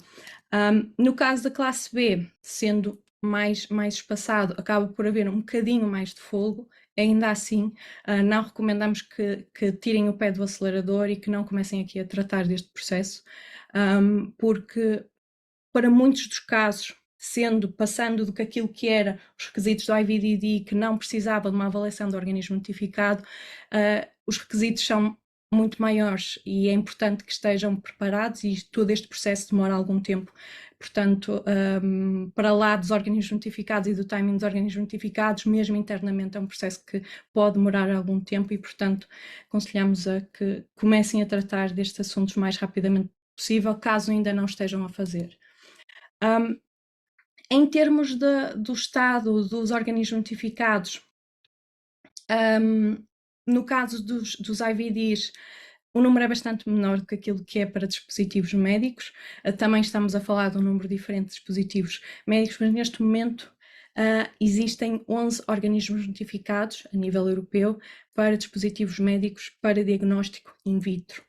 No caso da classe B, sendo mais espaçado, acaba por haver um bocadinho mais de folgo, ainda assim não recomendamos que tirem o pé do acelerador e que não comecem aqui a tratar deste processo, porque para muitos dos casos, passando do que aquilo que era os requisitos do IVDD, que não precisava de uma avaliação do organismo notificado, os requisitos são muito maiores e é importante que estejam preparados e todo este processo demora algum tempo. portanto, para lá dos organismos notificados e do timing dos organismos notificados, mesmo internamente é um processo que pode demorar algum tempo e, portanto, aconselhamos a que comecem a tratar destes assuntos o mais rapidamente possível, caso ainda não estejam a fazer. Em termos do estado dos organismos notificados, no caso dos IVDs, o número é bastante menor do que aquilo que é para dispositivos médicos. Também estamos a falar de um número diferente de dispositivos médicos, mas neste momento existem 11 organismos notificados a nível europeu para dispositivos médicos para diagnóstico in vitro.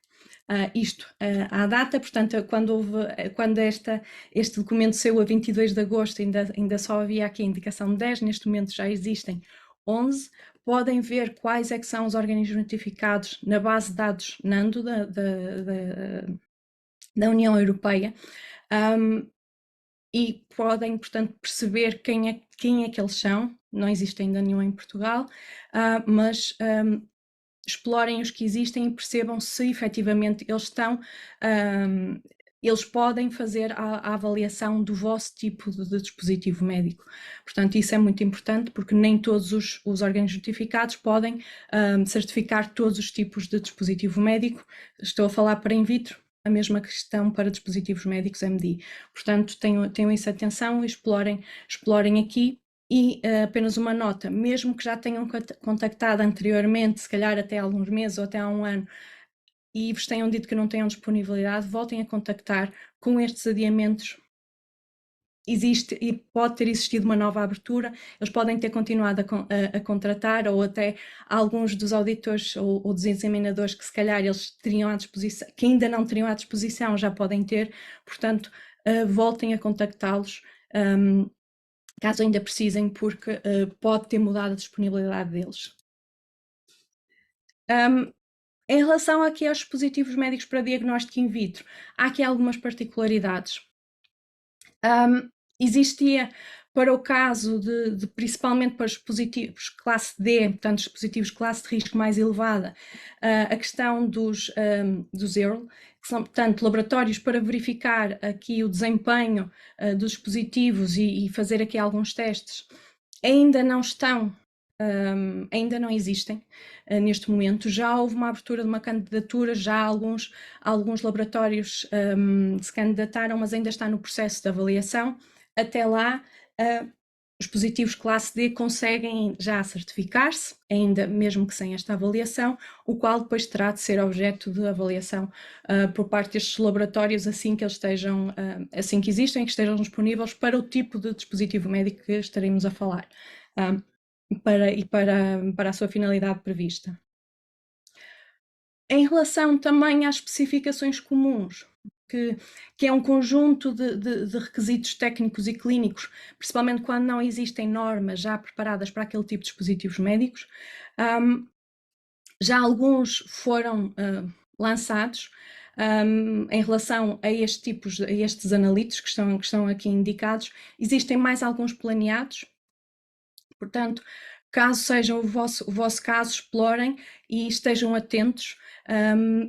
Isto à data, portanto, quando este documento saiu a 22 de agosto, ainda só havia aqui a indicação de 10, neste momento já existem 11. Podem ver quais é que são os organismos notificados na base de dados NANDO da União Europeia, e podem, portanto, perceber quem é que eles são. Não existe ainda nenhum em Portugal, mas explorem os que existem e percebam se efetivamente eles estão, eles podem fazer a avaliação do vosso tipo de dispositivo médico. Portanto, isso é muito importante porque nem todos os organismos notificados podem certificar todos os tipos de dispositivo médico. Estou a falar para in vitro, a mesma questão para dispositivos médicos MD. Portanto, tenham isso atenção e explorem aqui. E apenas uma nota, mesmo que já tenham contactado anteriormente, se calhar até alguns meses ou até há um ano, e vos tenham dito que não tenham disponibilidade, voltem a contactar. Com estes adiamentos existe e pode ter existido uma nova abertura, eles podem ter continuado a contratar, ou até alguns dos auditores ou dos examinadores que se calhar eles teriam à disposição, que ainda não teriam à disposição, já podem ter, portanto, voltem a contactá-los, caso ainda precisem, porque pode ter mudado a disponibilidade deles. Em relação aqui aos dispositivos médicos para diagnóstico in vitro, há aqui algumas particularidades. Existia para o caso principalmente para os dispositivos classe D, portanto dispositivos classe de risco mais elevada, a questão dos EARL, que são, portanto, laboratórios para verificar aqui o desempenho dos dispositivos e fazer aqui alguns testes, ainda não estão, ainda não existem neste momento. Já houve uma abertura de uma candidatura, já alguns laboratórios se candidataram, mas ainda está no processo de avaliação. Até lá, os dispositivos classe D conseguem já certificar-se, ainda mesmo que sem esta avaliação, o qual depois terá de ser objeto de avaliação por parte destes laboratórios assim que eles estejam, assim que existem, que estejam disponíveis para o tipo de dispositivo médico que estaremos a falar, para a sua finalidade prevista. Em relação também às especificações comuns, que é um conjunto de requisitos técnicos e clínicos, principalmente quando não existem normas já preparadas para aquele tipo de dispositivos médicos. Já alguns foram lançados em relação a estes analitos que estão aqui indicados. Existem mais alguns planeados, portanto, caso seja o vosso caso, explorem e estejam atentos.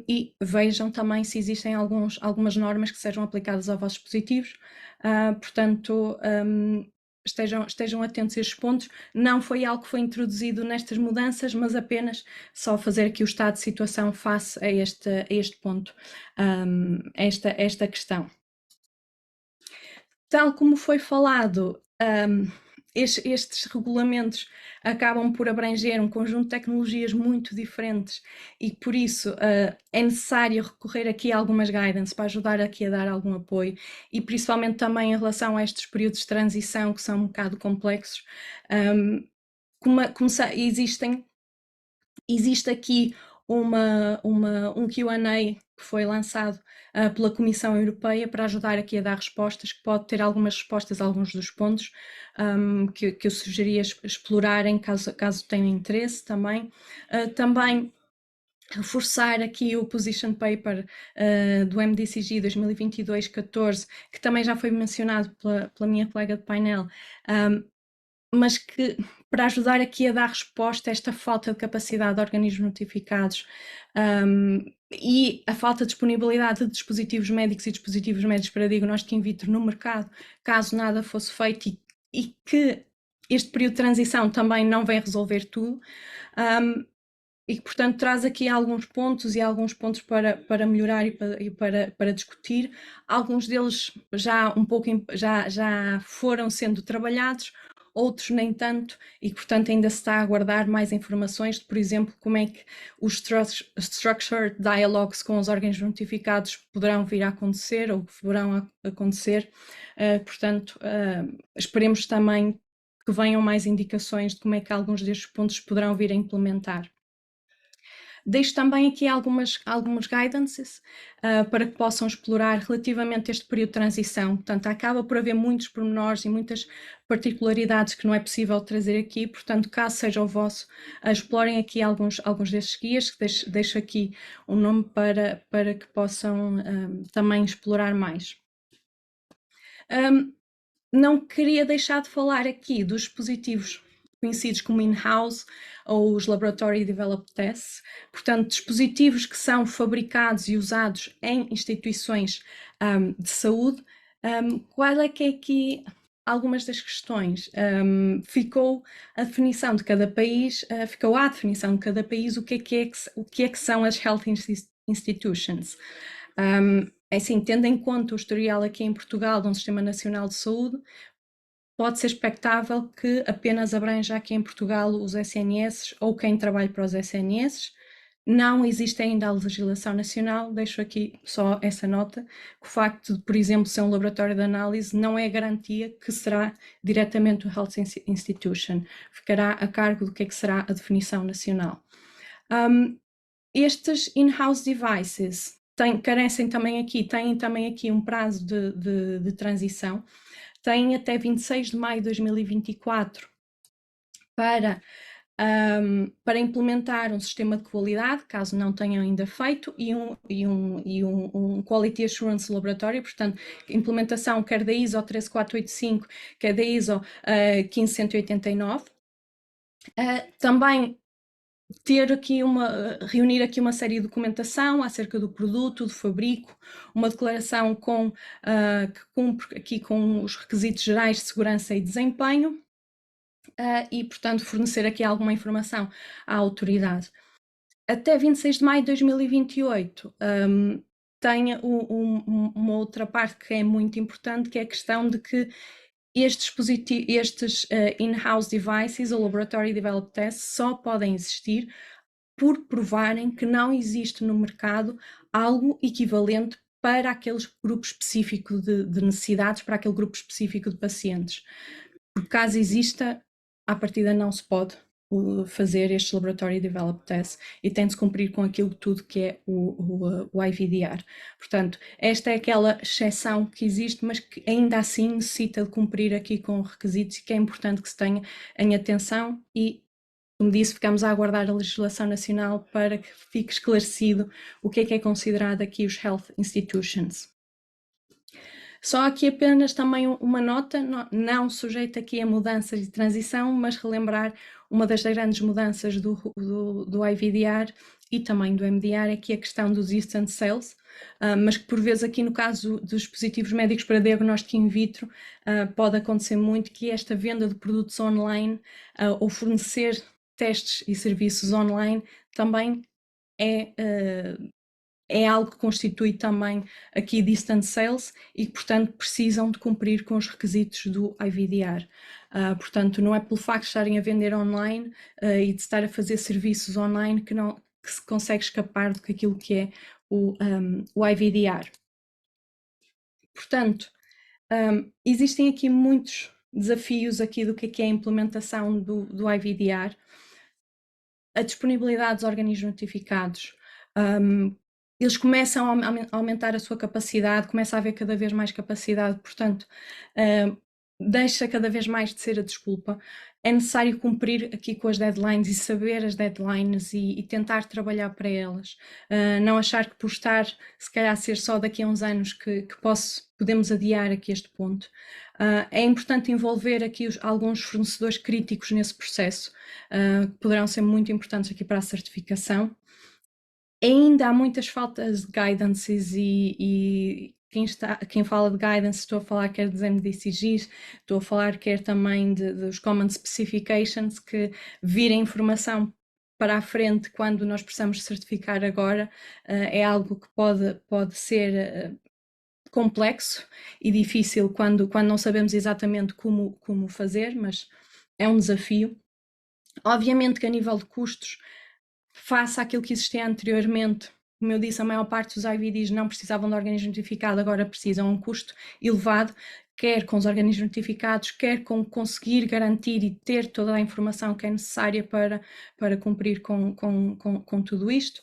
E vejam também se existem algumas normas que sejam aplicadas aos vossos dispositivos, portanto estejam atentos a estes pontos. Não foi algo que foi introduzido nestas mudanças, mas apenas só fazer aqui o estado de situação face a este ponto, esta questão. Tal como foi falado, estes regulamentos acabam por abranger um conjunto de tecnologias muito diferentes e por isso é necessário recorrer aqui a algumas guidance para ajudar aqui a dar algum apoio e principalmente também em relação a estes períodos de transição que são um bocado complexos. Existe aqui um Q&A que foi lançado pela Comissão Europeia para ajudar aqui a dar respostas, que pode ter algumas respostas a alguns dos pontos que eu sugeria explorarem caso tenham interesse também. Também reforçar aqui o Position Paper do MDCG 2022-14, que também já foi mencionado pela minha colega de painel, mas que para ajudar aqui a dar resposta a esta falta de capacidade de organismos notificados e a falta de disponibilidade de dispositivos médicos e dispositivos médicos para diagnóstico in vitro no mercado, caso nada fosse feito, e que este período de transição também não vem resolver tudo, e que, portanto, traz aqui alguns pontos para melhorar e para discutir. Alguns deles já já foram sendo trabalhados, outros nem tanto, e portanto ainda se está a aguardar mais informações de, por exemplo, como é que os structured dialogues com os órgãos notificados poderão vir a acontecer ou poderão acontecer. Portanto, esperemos também que venham mais indicações de como é que alguns destes pontos poderão vir a implementar. Deixo também aqui algumas guidances para que possam explorar relativamente a este período de transição. Portanto, acaba por haver muitos pormenores e muitas particularidades que não é possível trazer aqui, portanto, caso seja o vosso, explorem aqui alguns destes guias, que deixo aqui um nome para que possam também explorar mais. Não queria deixar de falar aqui dos dispositivos conhecidos como in-house ou os Laboratory Developed Tests, portanto, dispositivos que são fabricados e usados em instituições de saúde. Qual é que é aqui algumas das questões? Ficou a definição de cada país, o que é que são as Health Institutions. É assim, tendo em conta o historial aqui em Portugal de um Sistema Nacional de Saúde, pode ser expectável que apenas abranja aqui em Portugal os SNS ou quem trabalha para os SNS. Não existe ainda a legislação nacional, deixo aqui só essa nota, que o facto de, por exemplo, ser um laboratório de análise não é garantia que será diretamente o Health Institution, ficará a cargo do que é que será a definição nacional. Estes in-house devices têm também aqui um prazo de transição, têm até 26 de maio de 2024 para implementar um sistema de qualidade, caso não tenham ainda feito, e um Quality Assurance Laboratory, portanto, implementação quer da ISO 13485, quer da ISO 15189. Também reunir aqui uma série de documentação acerca do produto, do fabrico, uma declaração que cumpre aqui com os requisitos gerais de segurança e desempenho, e, portanto, fornecer aqui alguma informação à autoridade. Até 26 de maio de 2028, tem uma outra parte que é muito importante, que é a questão de que estes in-house devices ou laboratory developed tests só podem existir por provarem que não existe no mercado algo equivalente para aquele grupo específico de necessidades, para aquele grupo específico de pacientes. Por caso exista, à partida não se pode fazer este Laboratory Developed Test e tem de se cumprir com aquilo tudo que é o IVDR. Portanto, esta é aquela exceção que existe, mas que ainda assim necessita de cumprir aqui com requisitos e que é importante que se tenha em atenção e, como disse, ficamos a aguardar a legislação nacional para que fique esclarecido o que é considerado aqui os Health Institutions. Só aqui apenas também uma nota, não sujeita aqui a mudanças de transição, mas relembrar uma das grandes mudanças do IVDR e também do MDR, é que a questão dos instant sales, mas que por vezes aqui no caso dos dispositivos médicos para diagnóstico in vitro pode acontecer muito, que esta venda de produtos online ou fornecer testes e serviços online também é algo que constitui também aqui distant sales e que, portanto, precisam de cumprir com os requisitos do IVDR. Portanto, não é pelo facto de estarem a vender online e de estar a fazer serviços online que se consegue escapar do que aquilo que é o IVDR. Portanto, existem aqui muitos desafios aqui do que é a implementação do IVDR. A disponibilidade dos organismos notificados, eles começam a aumentar a sua capacidade, começa a haver cada vez mais capacidade, portanto, deixa cada vez mais de ser a desculpa. É necessário cumprir aqui com as deadlines e saber as deadlines e tentar trabalhar para elas. Não achar que por estar, se calhar, ser só daqui a uns anos que podemos adiar aqui este ponto. É importante envolver aqui alguns fornecedores críticos nesse processo, que poderão ser muito importantes aqui para a certificação. Ainda há muitas faltas de guidances e quem fala de guidance, estou a falar quer dos MDCGs, estou a falar quer também dos Common Specifications, que virem informação para a frente quando nós precisamos certificar agora, é algo que pode ser complexo e difícil quando não sabemos exatamente como fazer, mas é um desafio. Obviamente que a nível de custos, face àquilo que existia anteriormente, como eu disse, a maior parte dos IVDs não precisavam de organismo notificado, agora precisam a um custo elevado, quer com os organismos notificados, quer com conseguir garantir e ter toda a informação que é necessária para cumprir com tudo isto.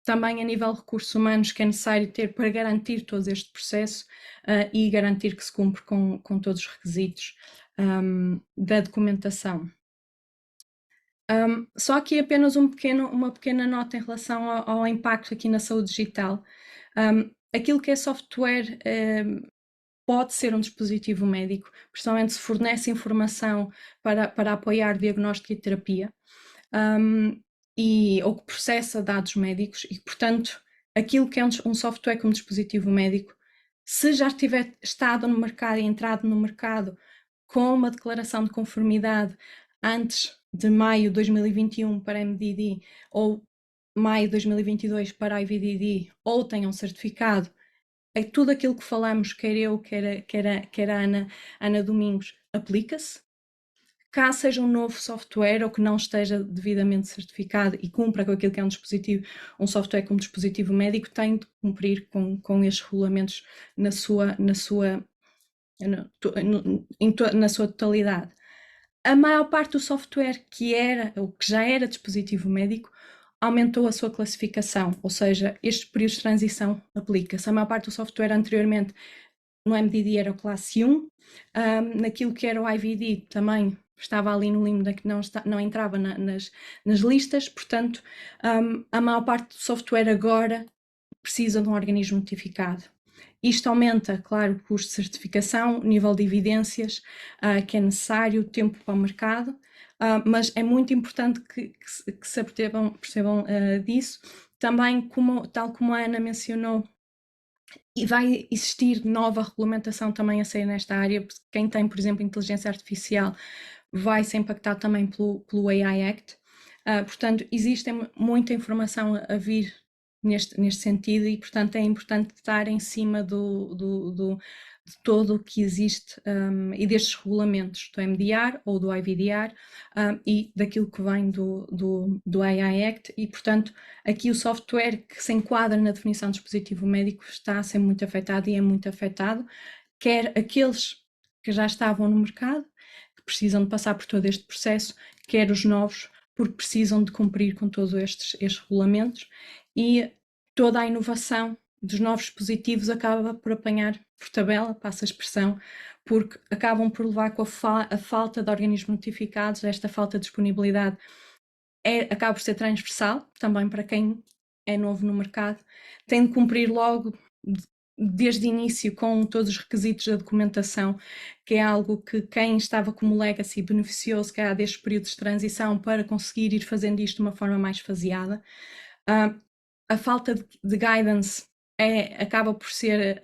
Também a nível de recursos humanos que é necessário ter para garantir todo este processo e garantir que se cumpre com todos os requisitos da documentação. Só aqui apenas uma pequena nota em relação ao impacto aqui na saúde digital. Aquilo que é software pode ser um dispositivo médico, principalmente se fornece informação para apoiar diagnóstico e terapia, ou que processa dados médicos e, portanto, aquilo que é um software como dispositivo médico, se já tiver estado no mercado e entrado no mercado com uma declaração de conformidade antes de maio de 2021 para MDD ou maio de 2022 para IVDD, ou tenham certificado, tudo aquilo que falamos, quer eu, quer a Ana Domingos, aplica-se. Caso seja um novo software ou que não esteja devidamente certificado e cumpra com aquilo que é um software como dispositivo médico, tem de cumprir com estes regulamentos na sua totalidade. A maior parte do software que já era dispositivo médico aumentou a sua classificação, ou seja, estes períodos de transição aplica-se. A maior parte do software anteriormente no MDD era o classe 1, naquilo que era o IVD também estava ali no limbo que não entrava nas listas, portanto, a maior parte do software agora precisa de um organismo notificado. Isto aumenta, claro, o custo de certificação, o nível de evidências que é necessário, o tempo para o mercado, mas é muito importante que se percebam disso. Também, tal como a Ana mencionou, e vai existir nova regulamentação também a sair nesta área. Quem tem, por exemplo, inteligência artificial vai ser impactado também pelo AI Act. Portanto, existe muita informação a vir neste sentido e, portanto, é importante estar em cima de todo o que existe e destes regulamentos do MDR ou do IVDR e daquilo que vem do AI Act e, portanto, aqui o software que se enquadra na definição de dispositivo médico está a ser muito afetado e é muito afetado, quer aqueles que já estavam no mercado, que precisam de passar por todo este processo, quer os novos, porque precisam de cumprir com todos estes regulamentos e toda a inovação dos novos dispositivos acaba por apanhar por tabela, passa a expressão, porque acabam por levar com a falta de organismos notificados, esta falta de disponibilidade acaba por ser transversal, também para quem é novo no mercado, tem de cumprir logo desde o início com todos os requisitos da documentação, que é algo que quem estava como legacy beneficiou-se que há destes períodos de transição para conseguir ir fazendo isto de uma forma mais faseada. A falta de guidance acaba por ser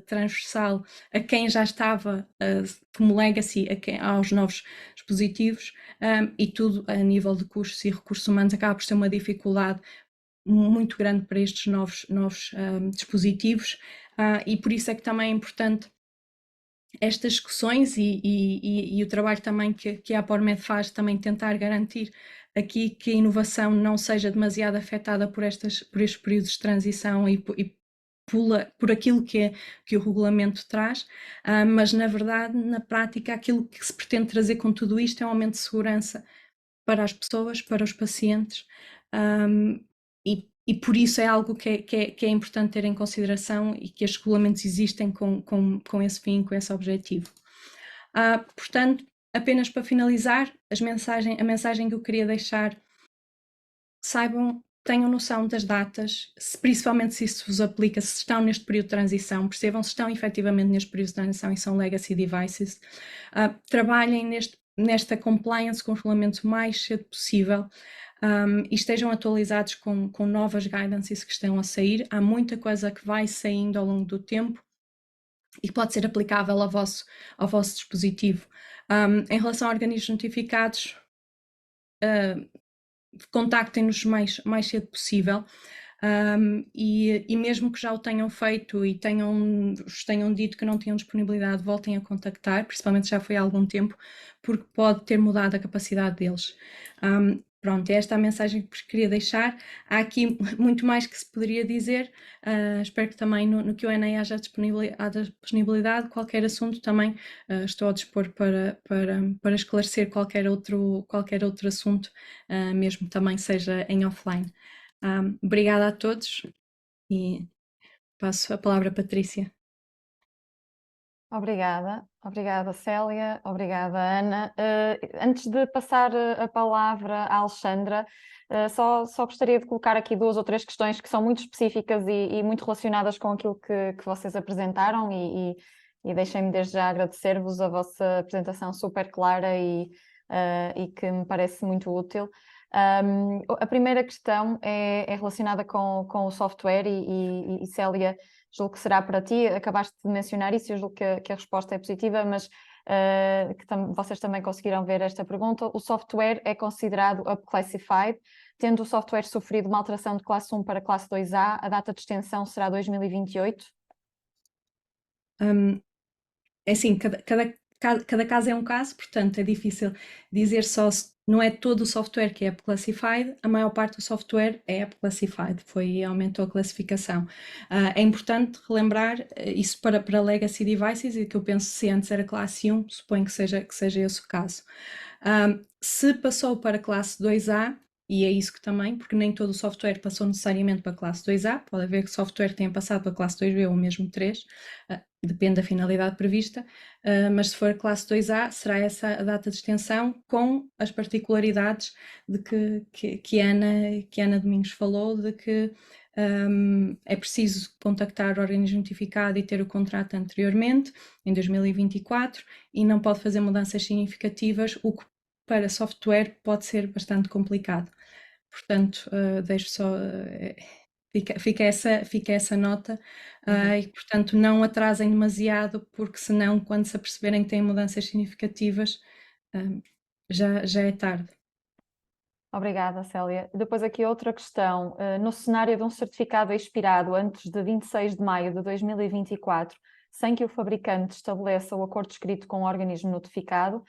transversal a quem já estava como legacy aos novos dispositivos e tudo a nível de custos e recursos humanos acaba por ser uma dificuldade muito grande para estes novos dispositivos e por isso é que também é importante estas discussões e o trabalho também que a Apormed faz, também tentar garantir aqui que a inovação não seja demasiado afetada por estes períodos de transição e por aquilo que o regulamento traz, mas na verdade, na prática, aquilo que se pretende trazer com tudo isto é um aumento de segurança para as pessoas, para os pacientes, e por isso é algo que é importante ter em consideração e que estes regulamentos existem com esse fim, com esse objetivo. Portanto, apenas para finalizar, a mensagem que eu queria deixar: saibam, tenham noção das datas, principalmente se isso vos aplica, se estão neste período de transição, percebam se estão efetivamente neste período de transição e são legacy devices. Trabalhem nesta compliance com o regulamento o mais cedo possível. E estejam atualizados com novas guidances que estão a sair. Há muita coisa que vai saindo ao longo do tempo e que pode ser aplicável ao vosso dispositivo. Em relação a organismos notificados, contactem-nos mais cedo possível. E mesmo que já o tenham feito e vos tenham dito que não tinham disponibilidade, voltem a contactar, principalmente já foi há algum tempo, porque pode ter mudado a capacidade deles. Pronto, é esta a mensagem que vos queria deixar. Há aqui muito mais que se poderia dizer. Espero que também no Q&A haja disponibilidade. Qualquer assunto também estou a dispor para esclarecer qualquer outro assunto, mesmo também seja em offline. Obrigada a todos e passo a palavra à Patrícia. Obrigada Célia, obrigada Ana. Antes de passar a palavra à Alexandra, só gostaria de colocar aqui 2 ou 3 questões que são muito específicas e muito relacionadas com aquilo que vocês apresentaram e deixem-me desde já agradecer-vos a vossa apresentação super clara e que me parece muito útil. A primeira questão é relacionada com o software e Célia, julgo que será para ti, acabaste de mencionar isso, eu julgo que a resposta é positiva, mas vocês também conseguiram ver esta pergunta. O software é considerado up-classified, tendo o software sofrido uma alteração de classe 1 para classe 2A, a data de extensão será 2028? É assim, cada caso é um caso, portanto é difícil dizer só não é todo o software que é up-classified, a maior parte do software é up-classified, aumentou a classificação. É importante relembrar isso para legacy devices, e que eu penso se antes era classe 1, suponho que seja esse o caso. Se passou para classe 2A, e é isso que também, porque nem todo o software passou necessariamente para a classe 2A, pode haver que software tenha passado para a classe 2B ou mesmo 3, depende da finalidade prevista, mas se for a classe 2A, será essa a data de extensão, com as particularidades de que a Ana Domingos falou, de que é preciso contactar o organismo notificado e ter o contrato anteriormente, em 2024, e não pode fazer mudanças significativas, o que para software pode ser bastante complicado. Portanto, deixo só... Fica essa nota, e portanto não atrasem demasiado, porque senão, quando se aperceberem que têm mudanças significativas, já é tarde. Obrigada, Célia. Depois aqui outra questão. No cenário de um certificado expirado antes de 26 de maio de 2024, sem que o fabricante estabeleça o acordo escrito com o organismo notificado,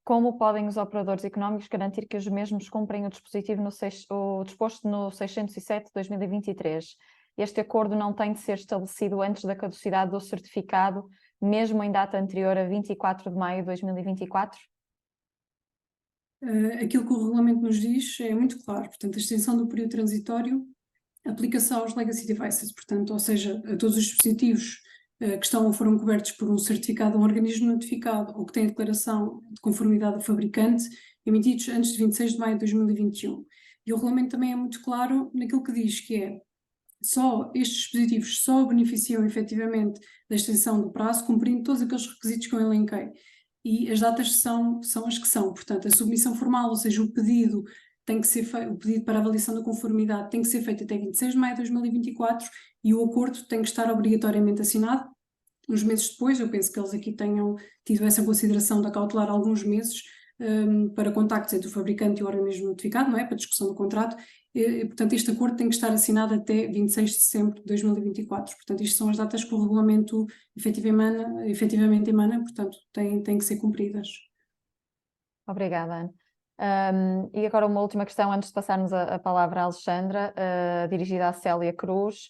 como podem os operadores económicos garantir que os mesmos cumprem o dispositivo o disposto no 607/2023? Este acordo não tem de ser estabelecido antes da caducidade do certificado, mesmo em data anterior a 24 de maio de 2024? Aquilo que o regulamento nos diz é muito claro, portanto, a extensão do período transitório aplica-se aos legacy devices, portanto, ou seja, a todos os dispositivos que estão ou foram cobertos por um certificado ou um organismo notificado ou que têm a declaração de conformidade do fabricante, emitidos antes de 26 de maio de 2021. E o regulamento também é muito claro naquilo que diz, que é só estes dispositivos só beneficiam efetivamente da extensão do prazo, cumprindo todos aqueles requisitos que eu elenquei. E as datas são as que são, portanto, a submissão formal, ou seja, o pedido tem que ser feito, o pedido para avaliação da conformidade tem que ser feito até 26 de maio de 2024 e o acordo tem que estar obrigatoriamente assinado. Uns meses depois, eu penso que eles aqui tenham tido essa consideração de acautelar alguns meses para contactos entre o fabricante e o organismo notificado, não é? Para discussão do contrato. Portanto, este acordo tem que estar assinado até 26 de setembro de 2024. Portanto, isto são as datas que o regulamento efetivamente emana, portanto, têm que ser cumpridas. Obrigada, Ana. E agora uma última questão antes de passarmos a palavra à Alexandra, dirigida à Célia Cruz.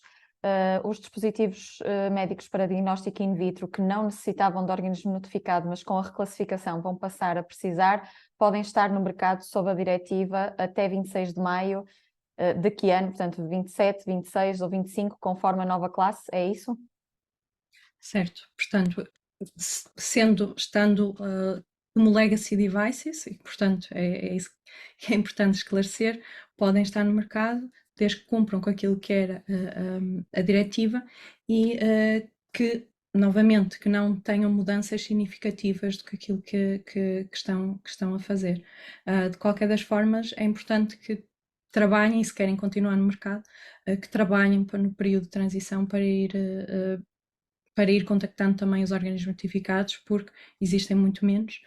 Os dispositivos médicos para diagnóstico in vitro que não necessitavam de organismo notificado, mas com a reclassificação vão passar a precisar, podem estar no mercado sob a diretiva até 26 de maio de que ano? Portanto, 27, 26 ou 25, conforme a nova classe, é isso? Certo, portanto, estando como legacy devices, e portanto é isso que é importante esclarecer, podem estar no mercado desde que cumpram com aquilo que era a diretiva e que, novamente, que não tenham mudanças significativas do que aquilo que estão a fazer. De qualquer das formas, é importante que trabalhem, e se querem continuar no mercado, que trabalhem no período de transição para ir contactando também os organismos notificados, porque existem muito menos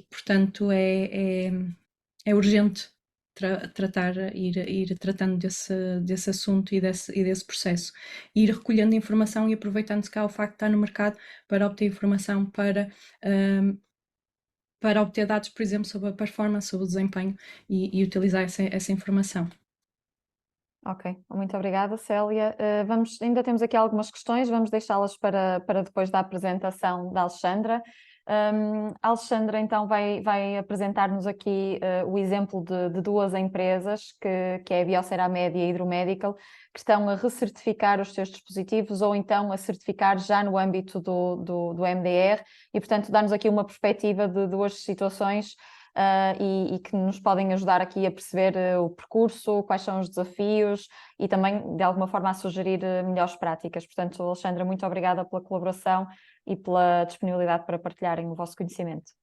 portanto, é urgente ir tratando desse assunto e desse processo. Ir recolhendo informação e aproveitando-se cá o facto de estar no mercado para obter informação para obter dados, por exemplo, sobre a performance, sobre o desempenho e utilizar essa informação. Ok, muito obrigada, Célia. Ainda temos aqui algumas questões, vamos deixá-las para depois da apresentação da Alexandra. A Alexandra então vai apresentar-nos aqui o exemplo de duas empresas, que é a Bioceramed e a Hidromedical, que estão a recertificar os seus dispositivos ou então a certificar já no âmbito do MDR e, portanto, dar-nos aqui uma perspectiva de duas situações e que nos podem ajudar aqui a perceber o percurso, quais são os desafios e também, de alguma forma, a sugerir melhores práticas. Portanto, Alexandra, muito obrigada pela colaboração e pela disponibilidade para partilharem o vosso conhecimento.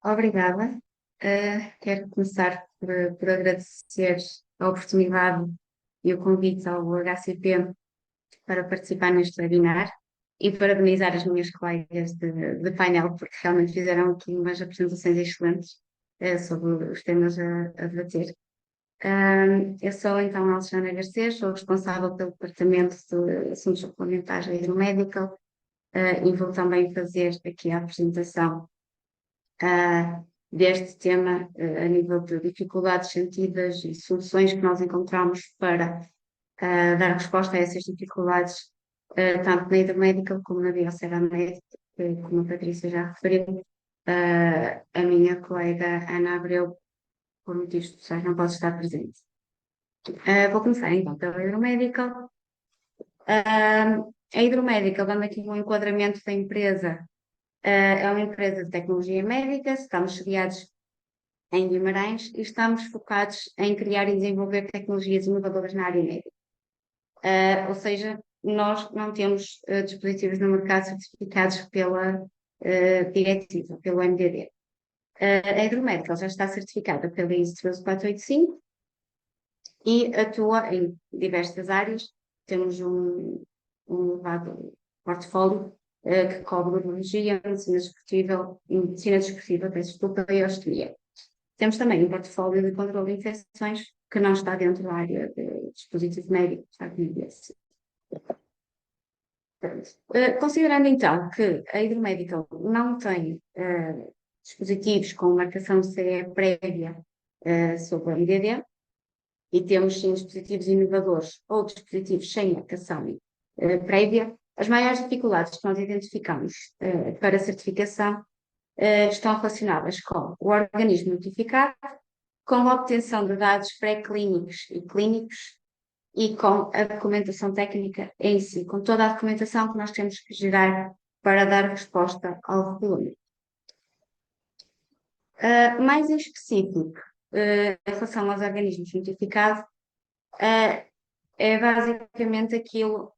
Obrigada. Quero começar por agradecer a oportunidade e o convite ao HCP para participar neste webinar e parabenizar as minhas colegas de painel, porque realmente fizeram aqui umas apresentações excelentes sobre os temas a debater. Eu sou então a Alexandra Garcês, sou responsável pelo Departamento de Assuntos Regulamentares da Hidromedical e vou também fazer aqui a apresentação deste tema a nível de dificuldades sentidas e soluções que nós encontramos para dar resposta a essas dificuldades, tanto na Hidromedical como na Bioceramed, como a Patrícia já referiu. A minha colega Ana Abreu, por motivos pessoais, não pode estar presente. Vou começar então pela Hidromedical. A Hidromedical, dando aqui um enquadramento da empresa, é uma empresa de tecnologia médica, estamos sediados em Guimarães e estamos focados em criar e desenvolver tecnologias inovadoras na área médica. Ou seja, nós não temos dispositivos no mercado certificados pela diretiva, pelo MDD. A Hidromedical já está certificada pela ISO 13485 e atua em diversas áreas. Temos um elevado portfólio que cobre urologia, medicina desportiva, peço desculpa, e osteopatia. Temos também um portfólio de controle de infecções que não está dentro da área de dispositivo médico, está comigo esse. Considerando então que a Hidromedical não tem dispositivos com marcação CE prévia sobre a MDD, e temos sim dispositivos inovadores ou dispositivos sem marcação prévia, as maiores dificuldades que nós identificamos para a certificação estão relacionadas com o organismo notificado, com a obtenção de dados pré-clínicos e clínicos e com a documentação técnica em si, com toda a documentação que nós temos que gerar para dar resposta ao regulamento. Mais em específico, em relação aos organismos notificados, é basicamente aquilo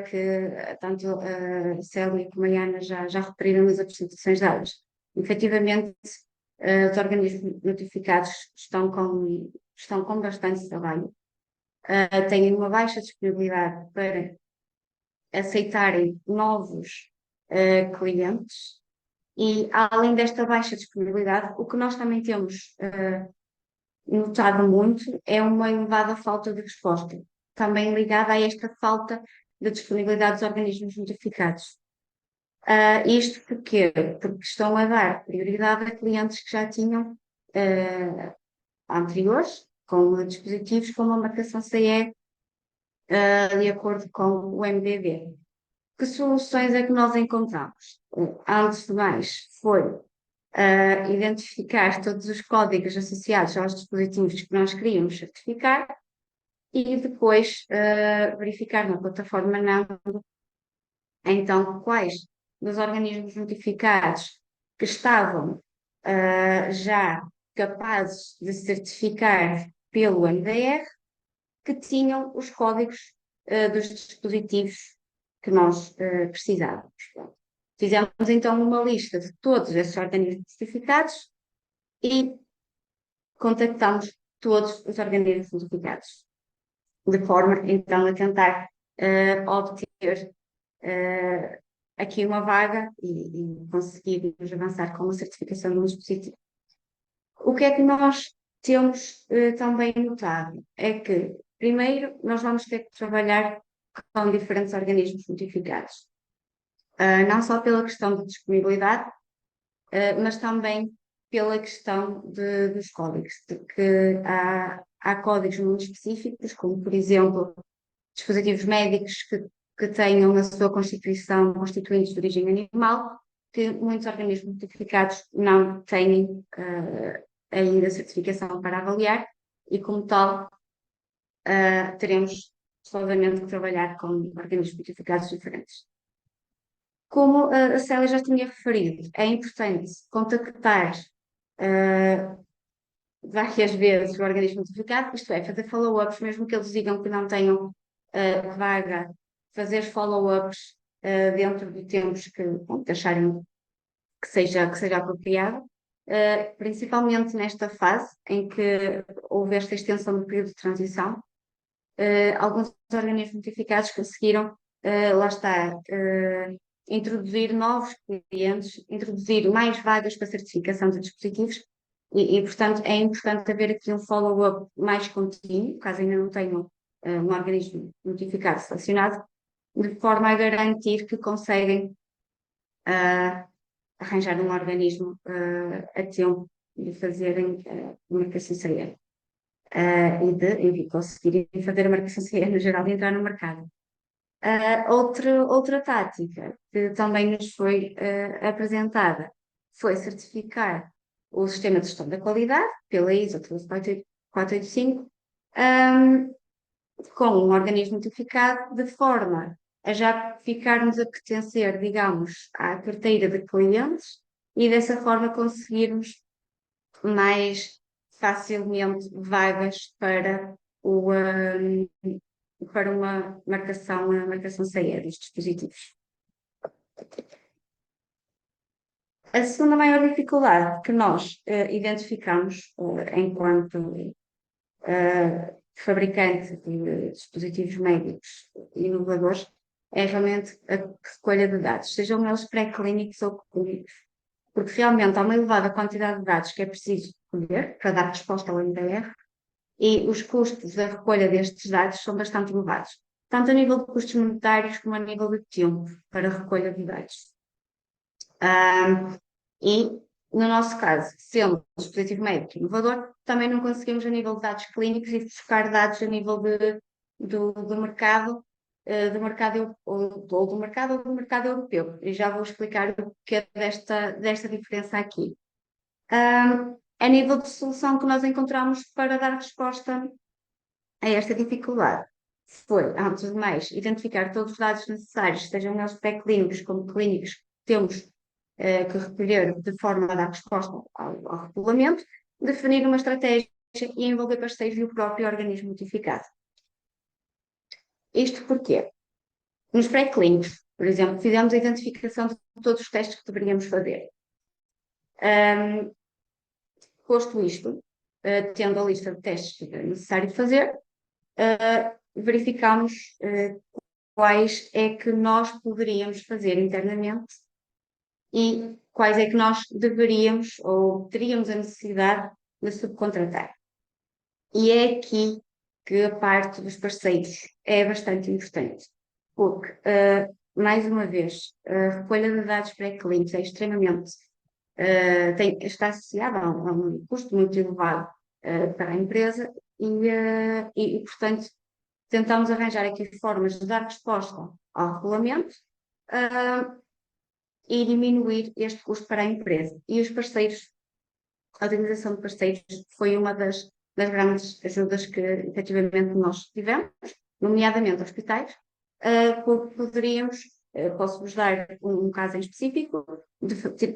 que tanto a Célia como a Ana já referiram nas apresentações dadas. Efetivamente, os organismos notificados estão com bastante trabalho, têm uma baixa disponibilidade para aceitarem novos clientes e, além desta baixa disponibilidade, o que nós também temos notado muito é uma elevada falta de resposta, também ligada a esta falta de disponibilidade dos organismos notificados. Isto porquê? Porque estão a dar prioridade a clientes que já tinham anteriores, com dispositivos com uma marcação CE de acordo com o MDD. Que soluções é que nós encontramos? Antes de mais, foi identificar todos os códigos associados aos dispositivos que nós queríamos certificar e depois verificar na plataforma Nando, então, quais dos organismos notificados que estavam já capazes de certificar pelo NDR, que tinham os códigos dos dispositivos que nós precisávamos. Fizemos então uma lista de todos esses organismos certificados e contactamos todos os organismos notificados, de forma então a tentar obter aqui uma vaga e conseguirmos avançar com a certificação de um dispositivo. O que é que nós temos também notado? É que, primeiro, nós vamos ter que trabalhar com diferentes organismos notificados. Não só pela questão de disponibilidade, mas também pela questão dos códigos, de que há códigos muito específicos, como, por exemplo, dispositivos médicos que tenham na sua constituição constituintes de origem animal, que muitos organismos notificados não têm ainda certificação para avaliar, e como tal, teremos solamente que trabalhar com organismos notificados diferentes. Como a Célia já tinha referido, é importante contactar várias vezes o organismo notificado, isto é, fazer follow-ups, mesmo que eles digam que não tenham vaga, fazer follow-ups dentro de tempos que acharem que seja apropriado, principalmente nesta fase em que houve esta extensão do período de transição. Alguns organismos notificados conseguiram, lá está, introduzir novos clientes, introduzir mais vagas para certificação de dispositivos e, portanto, é importante haver aqui um follow-up mais contínuo, caso ainda não tenham um organismo notificado selecionado, de forma a garantir que conseguem arranjar um organismo a tempo de fazerem uma marcação CE e de conseguirem fazer a marcação CE no geral e entrar no mercado. Outra tática que também nos foi apresentada foi certificar o sistema de gestão da qualidade pela ISO 13485 com um organismo notificado de forma a já ficarmos a pertencer, digamos, à carteira de clientes e dessa forma conseguirmos mais facilmente vagas para para uma marcação CE dos dispositivos. A segunda maior dificuldade que nós identificamos enquanto fabricante de dispositivos médicos inovadores é realmente a recolha de dados, sejam eles pré-clínicos ou clínicos, porque realmente há uma elevada quantidade de dados que é preciso recolher para dar resposta ao MDR e os custos da recolha destes dados são bastante elevados, tanto a nível de custos monetários como a nível de tempo para a recolha de dados. E, no nosso caso, sendo um dispositivo médico inovador, também não conseguimos a nível de dados clínicos e buscar dados a nível do mercado, do mercado europeu. E já vou explicar o que é desta diferença aqui. A nível de solução que nós encontramos para dar resposta a esta dificuldade foi, antes de mais, identificar todos os dados necessários, sejam eles pré-clínicos como clínicos, que temos que recolher de forma a dar resposta ao regulamento, definir uma estratégia e envolver parceiros e o próprio organismo notificado. Isto porquê? Nos pré-clínicos, por exemplo, fizemos a identificação de todos os testes que deveríamos fazer. Posto isto, tendo a lista de testes que é necessário fazer, verificamos quais é que nós poderíamos fazer internamente e quais é que nós deveríamos ou teríamos a necessidade de subcontratar. E é aqui que a parte dos parceiros é bastante importante, porque, mais uma vez, a recolha de dados pré-clínicos é extremamente, está associada a um custo muito elevado para a empresa e, portanto, tentamos arranjar aqui formas de dar resposta ao regulamento e diminuir este custo para a empresa. E os parceiros, a utilização de parceiros foi uma das das grandes ajudas que efetivamente nós tivemos, nomeadamente hospitais, poderíamos, posso-vos dar um caso em específico,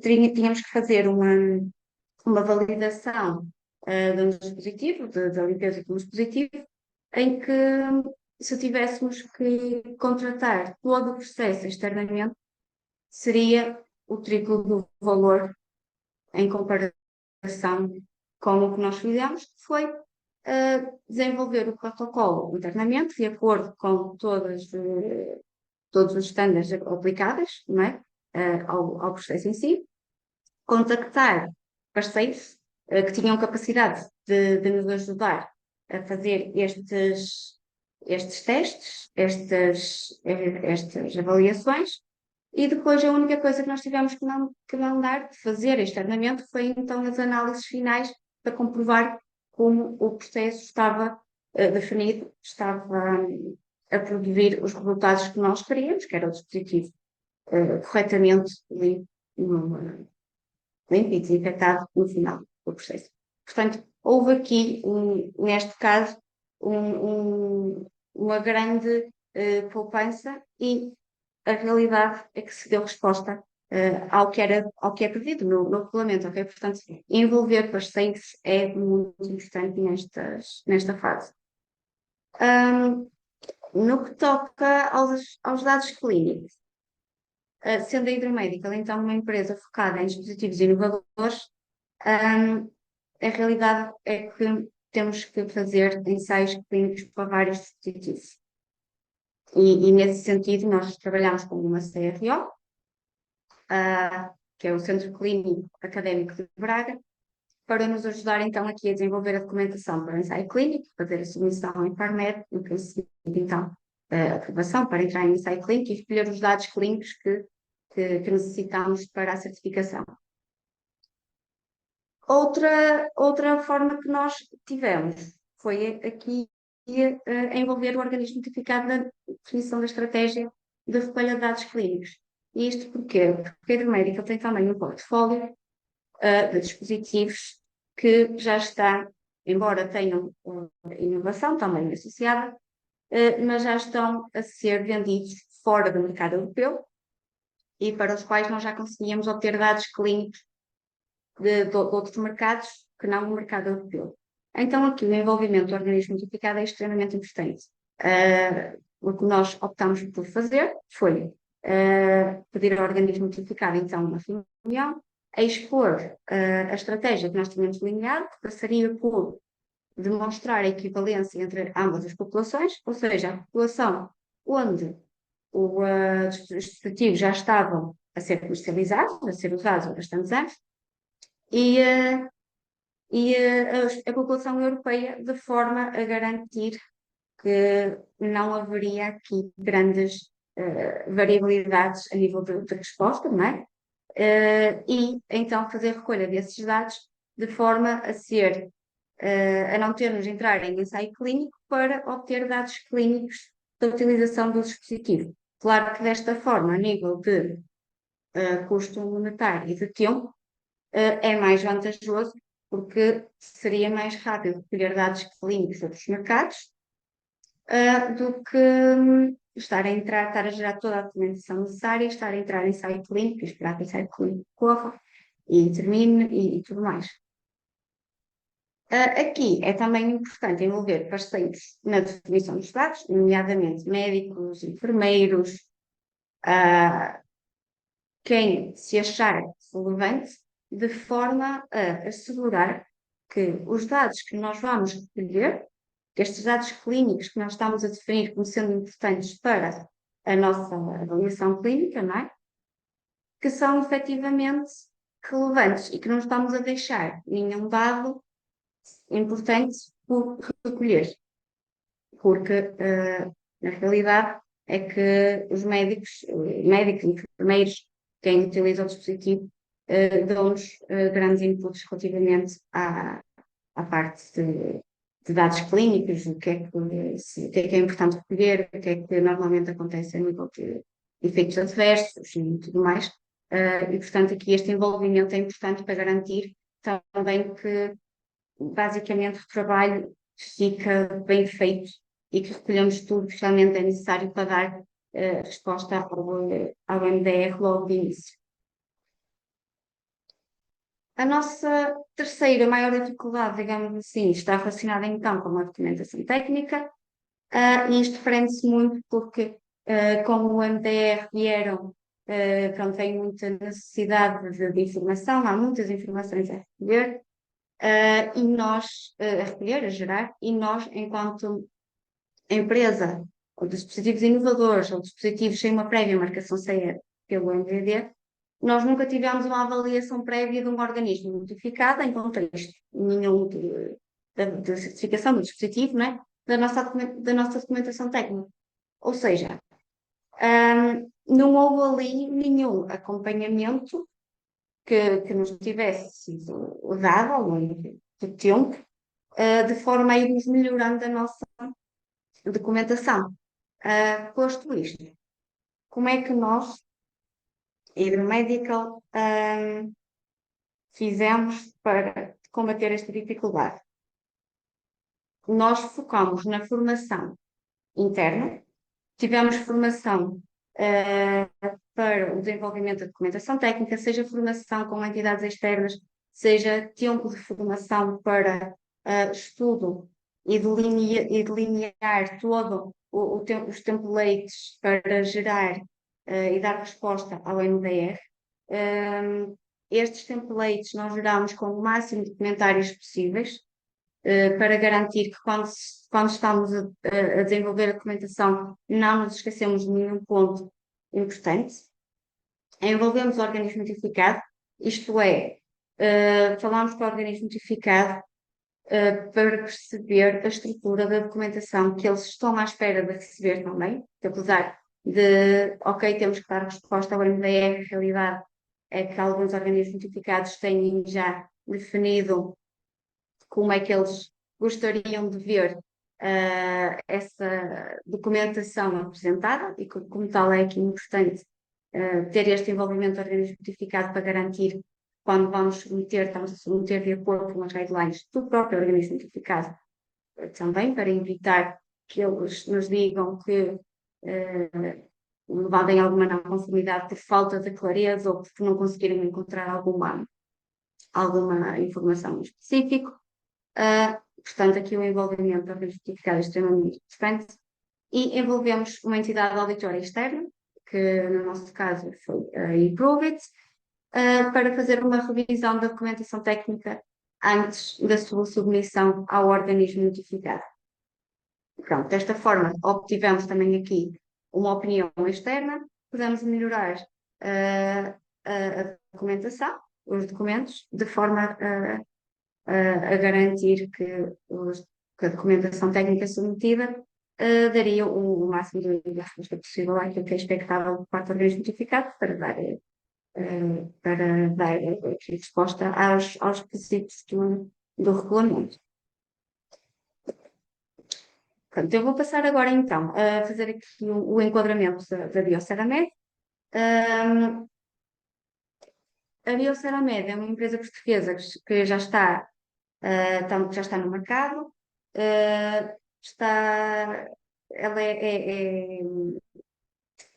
tínhamos que fazer uma validação de um dispositivo, da limpeza de um dispositivo, em que se tivéssemos que contratar todo o processo externamente, seria o triplo do valor em comparação com o que nós fizemos, que foi desenvolver o protocolo internamente, de acordo com todos os estándares aplicáveis, não é? Ao processo em si, contactar parceiros que tinham capacidade de nos ajudar a fazer estes testes, estas avaliações, e depois a única coisa que nós tivemos que mandar, fazer externamente, foi então as análises finais para comprovar como o processo estava definido, estava a produzir os resultados que nós queríamos, que era o dispositivo corretamente limpo e desinfetado no final do processo. Portanto, houve aqui, neste caso, uma grande poupança, e a realidade é que se deu resposta ao que é pedido no regulamento, ok? Portanto, envolver parceiros é muito importante nesta fase. No que toca aos dados clínicos, sendo a Hidromédica, então, uma empresa focada em dispositivos inovadores, a realidade é que temos que fazer ensaios clínicos para vários dispositivos. E nesse sentido, nós trabalhamos com uma CRO, que é o Centro Clínico Académico de Braga, para nos ajudar então aqui a desenvolver a documentação para o ensaio clínico, fazer a submissão em PARMED, no princípio, então, a aprovação para entrar em ensaio clínico e escolher os dados clínicos que necessitamos para a certificação. Outra forma que nós tivemos foi aqui envolver o organismo notificado na definição da estratégia de recolha de dados clínicos. E isto porquê? Porque a Hidromédica tem também um portfólio de dispositivos que já está, embora tenham inovação também associada, mas já estão a ser vendidos fora do mercado europeu, e para os quais nós já conseguíamos obter dados clínicos de outros mercados que não o mercado europeu. Então, aqui o envolvimento do organismo notificado é extremamente importante. O que nós optamos por fazer foi pedir ao organismo notificado, então, uma reunião, a expor a estratégia que nós tínhamos delineado, que passaria por demonstrar a equivalência entre ambas as populações, ou seja, a população onde os dispositivos já estavam a ser comercializados, a ser usados há bastantes anos, e a população europeia, de forma a garantir que não haveria aqui grandes variabilidades a nível de resposta, não é? E então fazer recolha desses dados de forma a não termos de entrar em ensaio clínico para obter dados clínicos da utilização do dispositivo. Claro que desta forma, a nível de custo monetário e de tempo, é mais vantajoso, porque seria mais rápido recolher dados clínicos de outros mercados do que estar a gerar toda a documentação necessária, estar a entrar em ensaio clínico, esperar que o ensaio clínico corra e termine e tudo mais. Aqui é também importante envolver parceiros na definição dos dados, nomeadamente médicos, enfermeiros, quem se achar relevante, de forma a assegurar que os dados que nós vamos recolher, que estes dados clínicos que nós estamos a definir como sendo importantes para a nossa avaliação clínica, não é? Que são efetivamente relevantes e que não estamos a deixar nenhum dado importante por recolher. Porque, na realidade, é que os médicos e enfermeiros, quem utiliza o dispositivo, dão-nos grandes inputs relativamente à parte de dados clínicos, o que é que é importante recolher, o que é que normalmente acontece a nível de efeitos adversos e tudo mais. E, portanto, aqui este envolvimento é importante para garantir também que basicamente o trabalho fica bem feito e que recolhemos tudo que realmente é necessário para dar resposta ao MDR logo de início. A nossa terceira maior dificuldade, digamos assim, está relacionada então com a documentação técnica, e isto prende-se muito porque, como o MDR vieram, pronto, tem muita necessidade de informação, há muitas informações a recolher, e nós, a recolher, a gerar, e nós, enquanto empresa, ou dispositivos inovadores, ou dispositivos sem uma prévia marcação CE pelo MVD, nós nunca tivemos uma avaliação prévia de um organismo notificado em contexto nenhum de certificação do dispositivo, não é? Da nossa documentação técnica. Ou seja, não houve ali nenhum acompanhamento que nos tivesse sido dado ao longo do tempo, de forma a irmos melhorando a nossa documentação. Posto isto, como é que nós, Hydromedical, fizemos para combater esta dificuldade? Nós focamos na formação interna, tivemos formação para o desenvolvimento da documentação técnica, seja formação com entidades externas, seja tempo de formação para estudo e delinear todo os templates para gerar e dar resposta ao MDR. Estes templates nós geramos com o máximo de comentários possíveis, para garantir que quando estamos a desenvolver a documentação não nos esquecemos de nenhum ponto importante. Envolvemos o organismo notificado, isto é, falamos com o organismo notificado para perceber a estrutura da documentação que eles estão à espera de receber também, que apesar de, ok, temos que dar resposta ao MDR, a realidade é que alguns organismos notificados têm já definido como é que eles gostariam de ver essa documentação apresentada e como tal é aqui importante ter este envolvimento do organismo notificado para garantir quando vamos submeter, estamos a submeter de acordo com as guidelines do próprio organismo notificado, também para evitar que eles nos digam que levadem alguma não conformidade por falta de clareza ou porque não conseguiram encontrar alguma informação específica. Portanto, aqui o envolvimento do organismo notificado é extremamente importante e envolvemos uma entidade auditora externa, que no nosso caso foi a Improvit, para fazer uma revisão da documentação técnica antes da sua submissão ao organismo notificado. Pronto, desta forma obtivemos também aqui uma opinião externa, podemos melhorar a documentação, os documentos, de forma a garantir que a documentação técnica submetida daria o máximo de resposta possível àquilo que é expectável por parte do organismo notificado para dar resposta aos requisitos do regulamento. Pronto, eu vou passar agora então a fazer aqui o enquadramento da Bioceramed. A Bioceramed é uma empresa portuguesa que já está no mercado, ela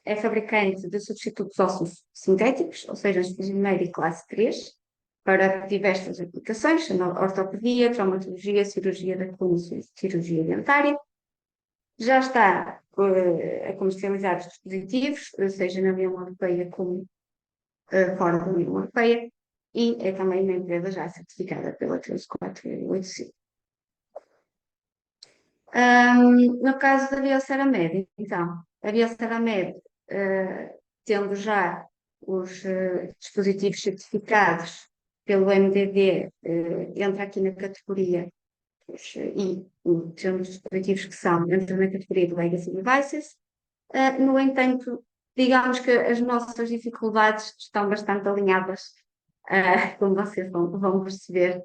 é fabricante de substitutos ósseos sintéticos, ou seja, enfermeira classe 3, para diversas aplicações, ortopedia, traumatologia, cirurgia da coluna e cirurgia dentária. Já está a comercializar os dispositivos, seja na União Europeia como fora da União Europeia, e é também uma empresa já certificada pela 13485. No caso da Bioceramed, então, a Bioceramed, tendo já os dispositivos certificados pelo MDD, entra aqui na categoria, e tendo os dispositivos que entra na categoria de Legacy Devices. No entanto, digamos que as nossas dificuldades estão bastante alinhadas, como vocês vão perceber,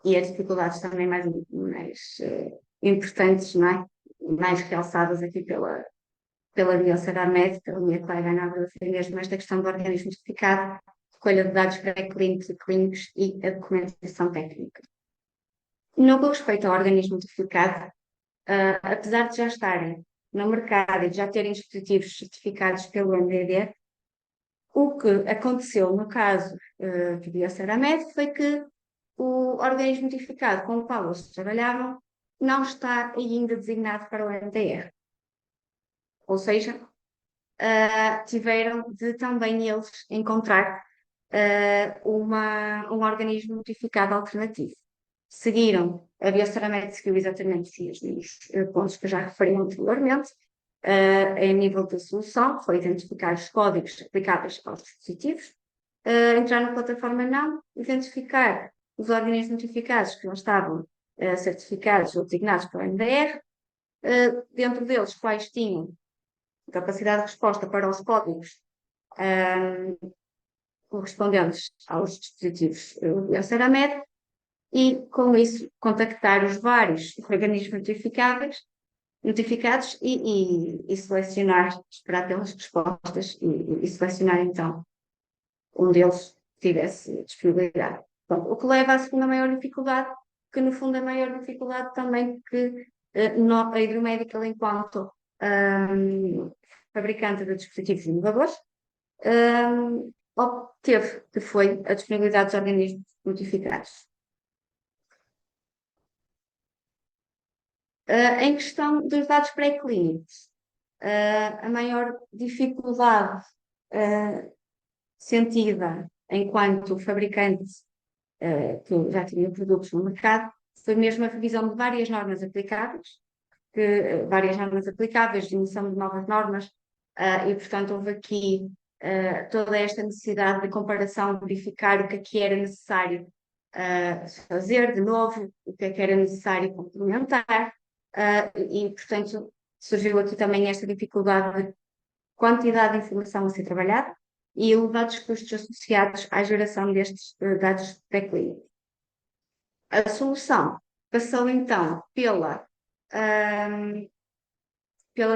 e as dificuldades também mais importantes, não é? Mais realçadas aqui pela Bioceramed, pela minha colega Ana Abreu, foi mesmo esta questão do organismo notificado, recolha de dados pré-clínicos e clínicos e a documentação técnica. No que respeita ao organismo notificado, apesar de já estarem no mercado e de já terem dispositivos certificados pelo MDD, o que aconteceu no caso do Bioceramed foi que o organismo notificado com o qual eles trabalhavam não está ainda designado para o MDR. Ou seja, tiveram de também eles encontrar um organismo notificado alternativo. Seguiram, a Bioceramed seguiu exatamente os mesmos pontos que eu já referi anteriormente. Em nível da solução, foi identificar os códigos aplicáveis aos dispositivos, entrar na plataforma não, identificar os organismos notificados que não estavam certificados ou designados para o MDR, dentro deles quais tinham capacidade de resposta para os códigos correspondentes aos dispositivos Bioceramed e, com isso, contactar os vários organismos notificados e selecionar, esperar pelas respostas e selecionar, então, um deles que tivesse disponibilidade. Bom, o que leva à segunda maior dificuldade, que no fundo a maior dificuldade também que a Hidromedical, enquanto fabricante de dispositivos inovadores, obteve, que foi a disponibilidade dos organismos notificados. Em questão dos dados pré-clínicos, a maior dificuldade sentida enquanto fabricante que já tinha produtos no mercado foi mesmo a revisão de várias normas aplicáveis, várias normas aplicáveis, de emissão de novas normas, e portanto houve aqui toda esta necessidade de comparação, de verificar o que era necessário fazer de novo, o que era necessário complementar, e portanto surgiu aqui também esta dificuldade de quantidade de informação a ser trabalhada e elevados custos associados à geração destes dados pré-clínicos. A solução passou então pela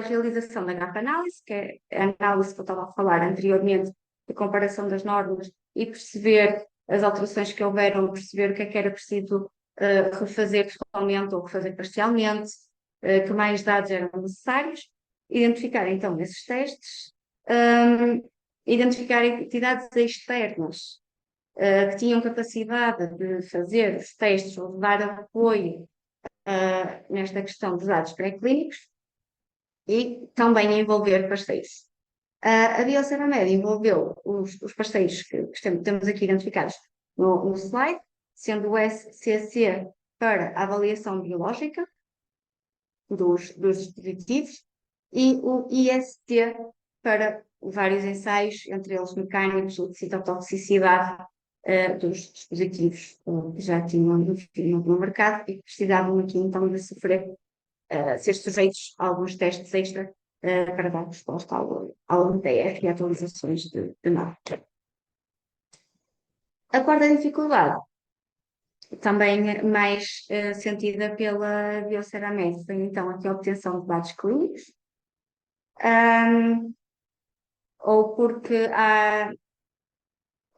realização da gap-análise, que é a análise que eu estava a falar anteriormente, de comparação das normas e perceber as alterações que houveram, perceber o que é que era preciso refazer totalmente ou refazer parcialmente, que mais dados eram necessários, identificar então esses testes, identificar entidades externas que tinham capacidade de fazer os testes ou de dar apoio nesta questão dos dados pré-clínicos e também envolver parceiros. A Bioceramed envolveu os parceiros que temos aqui identificados no slide, sendo o SCC para a avaliação biológica dos dispositivos e o IST para vários ensaios, entre eles mecânicos ou de citotoxicidade dos dispositivos que já tinham no mercado e que precisavam aqui então de ser sujeitos a alguns testes extra para dar resposta ao MDR e atualizações de norma. A quarta dificuldade, também mais sentida pela Bioceramed, foi então aqui a obtenção de dados clínicos, ou porque a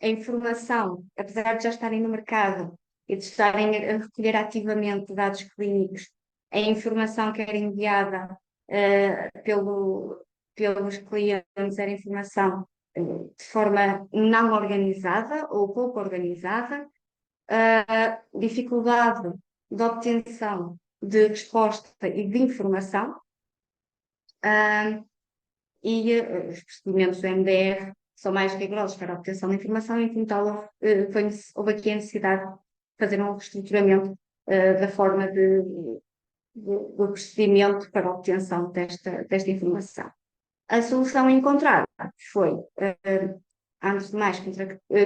informação, apesar de já estarem no mercado e de estarem a recolher ativamente dados clínicos, a informação que era enviada pelos clientes era informação de forma não organizada ou pouco organizada, dificuldade de obtenção de resposta e de informação, e os procedimentos do MDR são mais rigorosos para a obtenção de informação, e então houve aqui a necessidade de fazer um reestruturamento da forma do procedimento para a obtenção desta informação. A solução encontrada foi, antes de mais,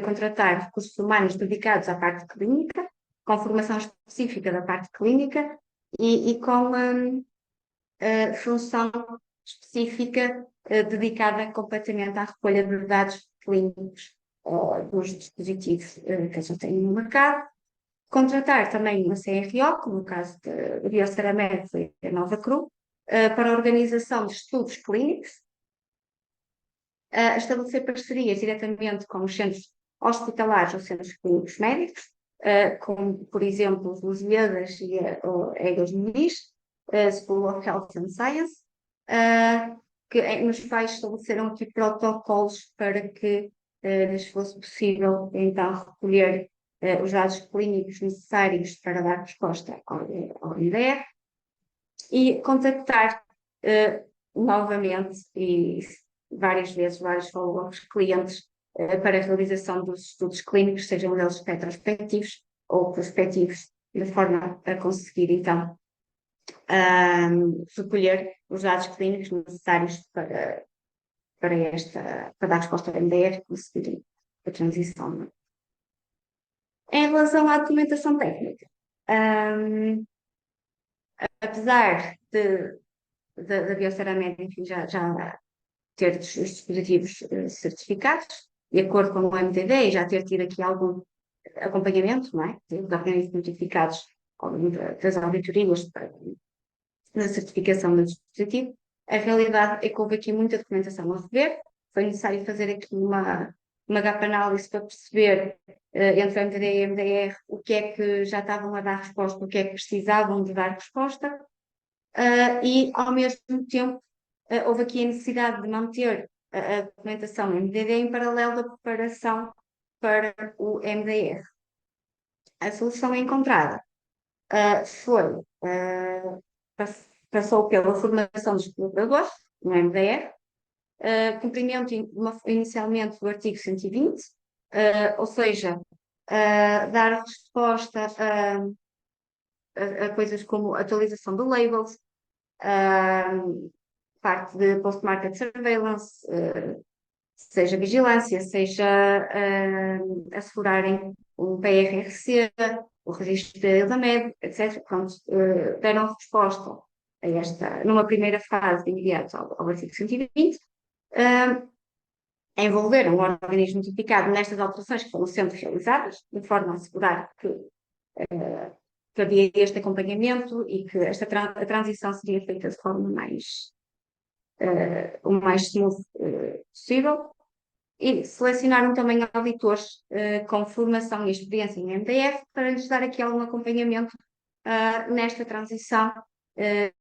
contratar recursos humanos dedicados à parte clínica, com formação específica da parte clínica e com função específica dedicada completamente à recolha de dados clínicos dos dispositivos que já têm no mercado. Contratar também uma CRO, como no caso da Bioceramed foi a Nova Cru, para a organização de estudos clínicos, estabelecer parcerias diretamente com os centros hospitalares ou centros clínicos médicos, como, por exemplo, os Lusíadas e o EGAS Muniz, School of Health and Science, nos quais estabeleceram aqui protocolos para que lhes fosse possível, então, recolher os dados clínicos necessários para dar resposta ao IDR e contactar novamente e várias vezes, vários follow-ups clientes para a realização dos estudos clínicos, sejam eles retrospectivos ou prospectivos, de forma a conseguir, então, recolher os dados clínicos necessários para dar resposta ao MDR e conseguir a transição. Não é? Em relação à documentação técnica, apesar da Bioseramed, enfim, já ter os dispositivos certificados, de acordo com o MDD, e já ter tido aqui algum acompanhamento, não é? Dos organismos notificados das auditorias na certificação do dispositivo, a realidade é que houve aqui muita documentação a rever, foi necessário fazer aqui uma gap análise para perceber entre o MDD e o MDR o que é que já estavam a dar resposta, o que é que precisavam de dar resposta, e ao mesmo tempo houve aqui a necessidade de manter a documentação MDD em paralelo da preparação para o MDR. A solução encontrada passou pela formação dos colaboradores no MDR, cumprimento inicialmente do artigo 120, ou seja, dar resposta a coisas como atualização de labels, parte de post-market surveillance, seja vigilância, seja assegurarem o PRRC, o registro da Ildamed, etc. Pronto, deram resposta a esta, numa primeira fase de imediato ao artigo 120, envolveram o organismo notificado nestas alterações que foram sendo realizadas, de forma a assegurar que havia este acompanhamento e que a transição seria feita de forma o mais smooth possível. E selecionaram também auditores com formação e experiência em MDF para lhes dar aqui algum acompanhamento nesta transição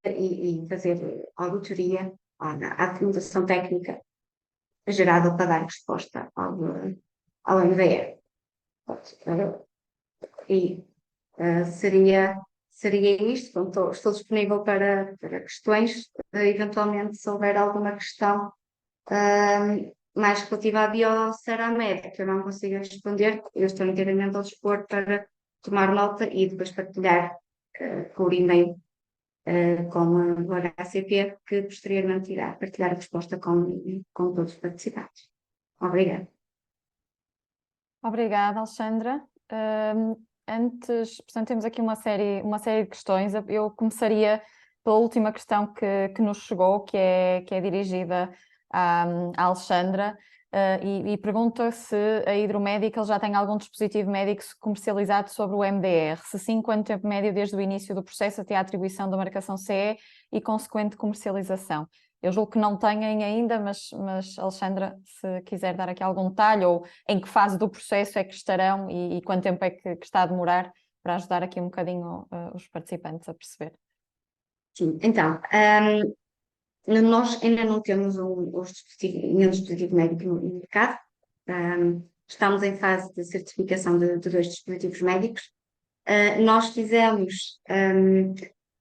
e fazer auditoria à documentação técnica gerada para dar resposta ao MDF. E seria isto. Então, estou disponível para questões, eventualmente se houver alguma questão mais relativa à Bioseramed, que eu não consigo responder, eu estou inteiramente ao dispor para tomar nota e depois partilhar por e-mail com o HCP, que posteriormente irá partilhar a resposta com todos os participantes. Obrigada. Obrigada, Alexandra. Portanto, temos aqui uma série de questões. Eu começaria pela última questão que nos chegou, que é dirigida à Alexandra, e pergunta se a Hidromedical já tem algum dispositivo médico comercializado sobre o MDR. Se sim, quanto tempo médio desde o início do processo até a atribuição da marcação CE e consequente comercialização? Eu julgo que não têm ainda, mas Alexandra, se quiser dar aqui algum detalhe, ou em que fase do processo é que estarão e quanto tempo é que está a demorar, para ajudar aqui um bocadinho os participantes a perceber. Sim, então, nós ainda não temos nenhum dispositivo médico no mercado. Estamos em fase de certificação de 2 dispositivos médicos. Nós fizemos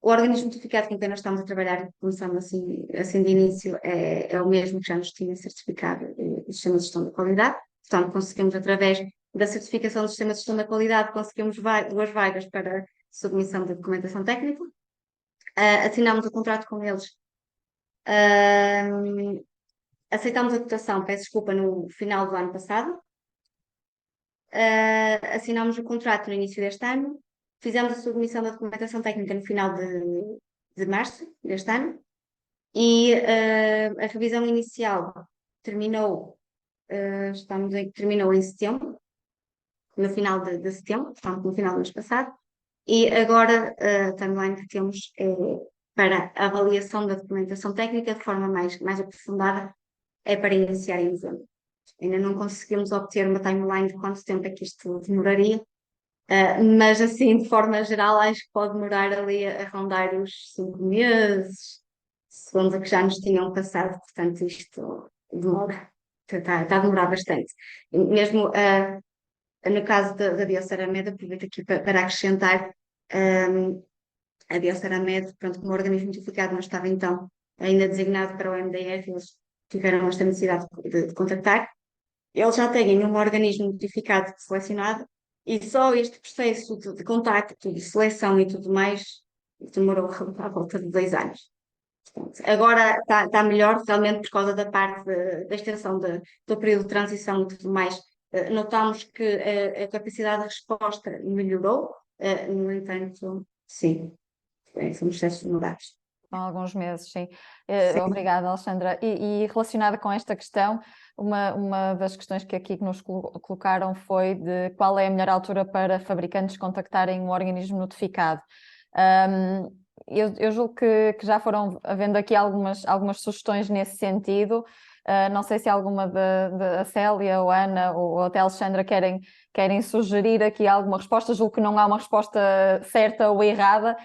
o organismo notificado com quem nós estamos a trabalhar, começando assim de início, é o mesmo que já nos tinha certificado o sistema de gestão da qualidade. Portanto, conseguimos, através da certificação do sistema de gestão da qualidade, conseguimos 2 vagas para submissão de documentação técnica. Assinamos o contrato com eles. Aceitamos a cotação, peço desculpa, no final do ano passado. Assinamos o contrato no início deste ano. Fizemos a submissão da documentação técnica no final de março deste ano. E a revisão inicial terminou em setembro, no final de setembro, portanto, no final do mês passado. E agora a timeline que temos para a avaliação da documentação técnica de forma mais aprofundada é para iniciar em dezembro. Ainda não conseguimos obter uma timeline de quanto tempo é que isto demoraria, mas assim, de forma geral, acho que pode demorar ali a rondar os 5 meses, segundo a que já nos tinham passado, portanto, isto demora, está a demorar bastante. Mesmo no caso da Biosaramed, aproveito aqui para acrescentar, a Biosaramed, pronto, como organismo notificado, não estava então ainda designado para o MDR, eles tiveram esta necessidade de contactar. Eles já têm um organismo notificado selecionado e só este processo de contacto, de seleção e tudo mais demorou à volta de 2 anos. Portanto, agora está melhor, realmente por causa da parte da extensão do período de transição e tudo mais. Notamos que a capacidade de resposta melhorou, no entanto, sim, são processos demorados. Há alguns meses, sim. Sim. Obrigada, Alexandra. E relacionada com esta questão, uma das questões que aqui nos colocaram foi de qual é a melhor altura para fabricantes contactarem um organismo notificado. Eu julgo que já foram havendo aqui algumas sugestões nesse sentido. Não sei se alguma a Célia, ou a Ana, ou até a Alexandra querem sugerir aqui alguma resposta. Julgo que não há uma resposta certa ou errada.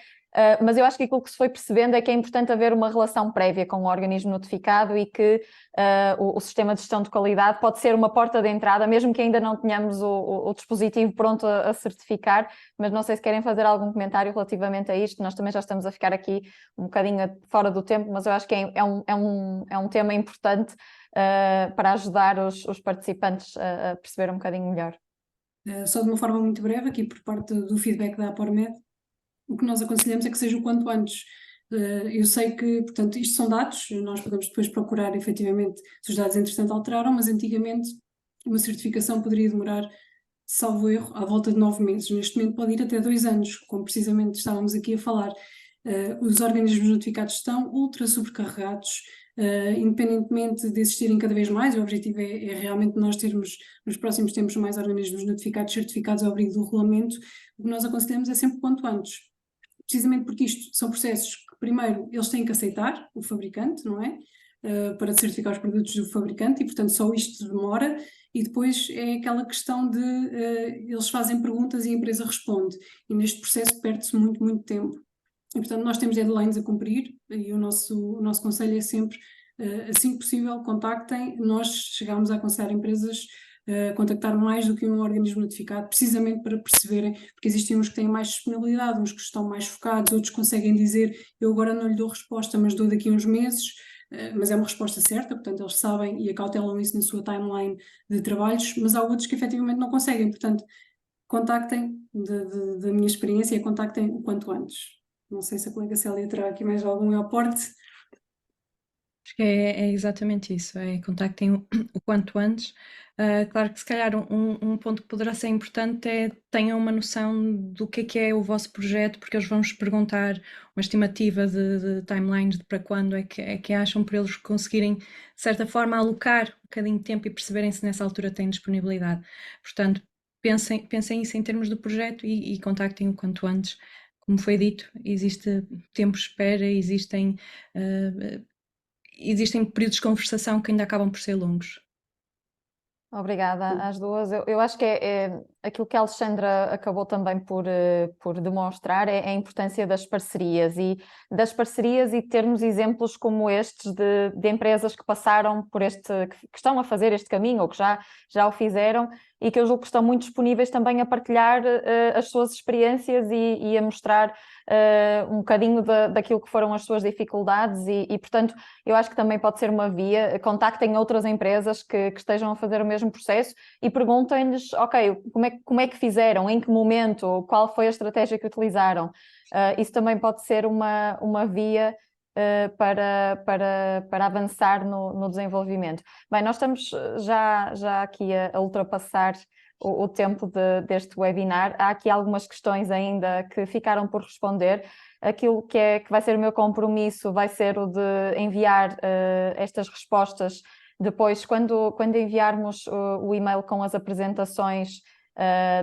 Mas eu acho que aquilo que se foi percebendo é que é importante haver uma relação prévia com o organismo notificado e que o sistema de gestão de qualidade pode ser uma porta de entrada, mesmo que ainda não tenhamos o dispositivo pronto a certificar, mas não sei se querem fazer algum comentário relativamente a isto. Nós também já estamos a ficar aqui um bocadinho fora do tempo, mas eu acho que é um tema importante para ajudar os participantes a perceber um bocadinho melhor. Só de uma forma muito breve, aqui por parte do feedback da APORMED, o que nós aconselhamos é que seja o quanto antes. Eu sei que, portanto, isto são dados, nós podemos depois procurar efetivamente se os dados entretanto alteraram, mas antigamente uma certificação poderia demorar, salvo erro, à volta de 9 meses. Neste momento pode ir até 2 anos, como precisamente estávamos aqui a falar. Os organismos notificados estão ultra sobrecarregados, independentemente de existirem cada vez mais. O objetivo é realmente nós termos nos próximos tempos mais organismos notificados, certificados ao abrigo do regulamento. O que nós aconselhamos é sempre o quanto antes, precisamente porque isto são processos que, primeiro, eles têm que aceitar o fabricante, não é? Para certificar os produtos do fabricante, e portanto só isto demora, e depois é aquela questão de eles fazem perguntas e a empresa responde, e neste processo perde-se muito, muito tempo. E portanto nós temos deadlines a cumprir, e o nosso conselho é sempre, assim que possível, contactem. Nós chegamos a aconselhar empresas contactar mais do que um organismo notificado, precisamente para perceberem, porque existem uns que têm mais disponibilidade, uns que estão mais focados, outros conseguem dizer, eu agora não lhe dou resposta, mas dou daqui a uns meses, mas é uma resposta certa, portanto eles sabem e acautelam isso na sua timeline de trabalhos, mas há outros que efetivamente não conseguem, portanto contactem, da minha experiência, contactem o quanto antes. Não sei se a colega Célia terá aqui mais algum aporte. Acho que é exatamente isso, contactem o quanto antes. Claro que se calhar um ponto que poderá ser importante é tenham uma noção do que é o vosso projeto, porque eles vão-vos perguntar uma estimativa de timelines de para quando é que acham, para eles conseguirem, de certa forma, alocar um bocadinho de tempo e perceberem se nessa altura têm disponibilidade. Portanto, pensem isso em termos do projeto e contactem o quanto antes. Como foi dito, existe tempo de espera, existem períodos de conversação que ainda acabam por ser longos. Obrigada às duas. Eu acho que é aquilo que a Alexandra acabou também por demonstrar é a importância das parcerias e termos exemplos como estes de empresas que passaram por que estão a fazer este caminho ou que já o fizeram e que eu julgo que estão muito disponíveis também a partilhar as suas experiências e a mostrar um bocadinho daquilo que foram as suas dificuldades e, portanto, eu acho que também pode ser uma via. Contactem outras empresas que estejam a fazer o mesmo processo e perguntem-lhes, ok, como é que fizeram, em que momento, qual foi a estratégia que utilizaram. Isso também pode ser uma via para avançar no desenvolvimento. Bem, nós estamos já aqui a ultrapassar o tempo deste webinar. Há aqui algumas questões ainda que ficaram por responder. Aquilo que vai ser o meu compromisso vai ser o de enviar estas respostas depois, quando enviarmos o e-mail com as apresentações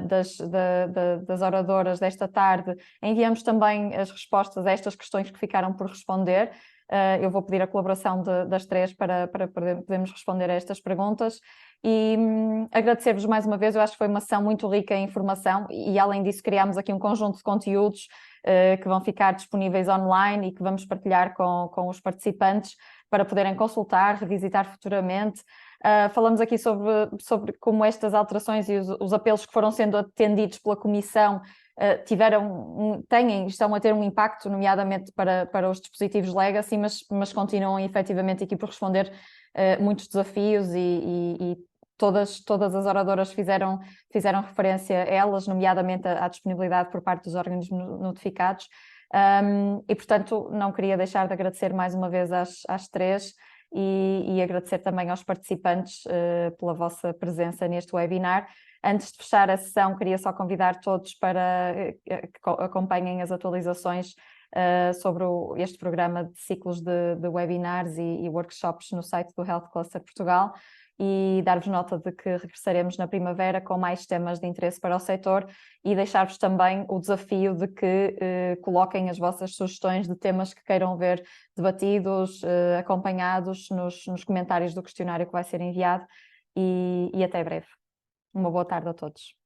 das oradoras desta tarde, enviamos também as respostas a estas questões que ficaram por responder. Eu vou pedir a colaboração das três para podermos responder a estas perguntas. E agradecer-vos mais uma vez, eu acho que foi uma sessão muito rica em informação e além disso criámos aqui um conjunto de conteúdos que vão ficar disponíveis online e que vamos partilhar com os participantes para poderem consultar, revisitar futuramente. Falamos aqui sobre como estas alterações e os apelos que foram sendo atendidos pela Comissão estão a ter um impacto, nomeadamente para os dispositivos legacy, mas continuam efetivamente aqui por responder muitos desafios e todas as oradoras fizeram referência a elas, nomeadamente à disponibilidade por parte dos organismos notificados. E, portanto, não queria deixar de agradecer mais uma vez às três e agradecer também aos participantes pela vossa presença neste webinar. Antes de fechar a sessão, queria só convidar todos para que acompanhem as atualizações sobre este programa de ciclos de webinars e workshops no site do Health Cluster Portugal e dar-vos nota de que regressaremos na primavera com mais temas de interesse para o setor e deixar-vos também o desafio de que coloquem as vossas sugestões de temas que queiram ver debatidos, acompanhados nos comentários do questionário que vai ser enviado e até breve. Uma boa tarde a todos.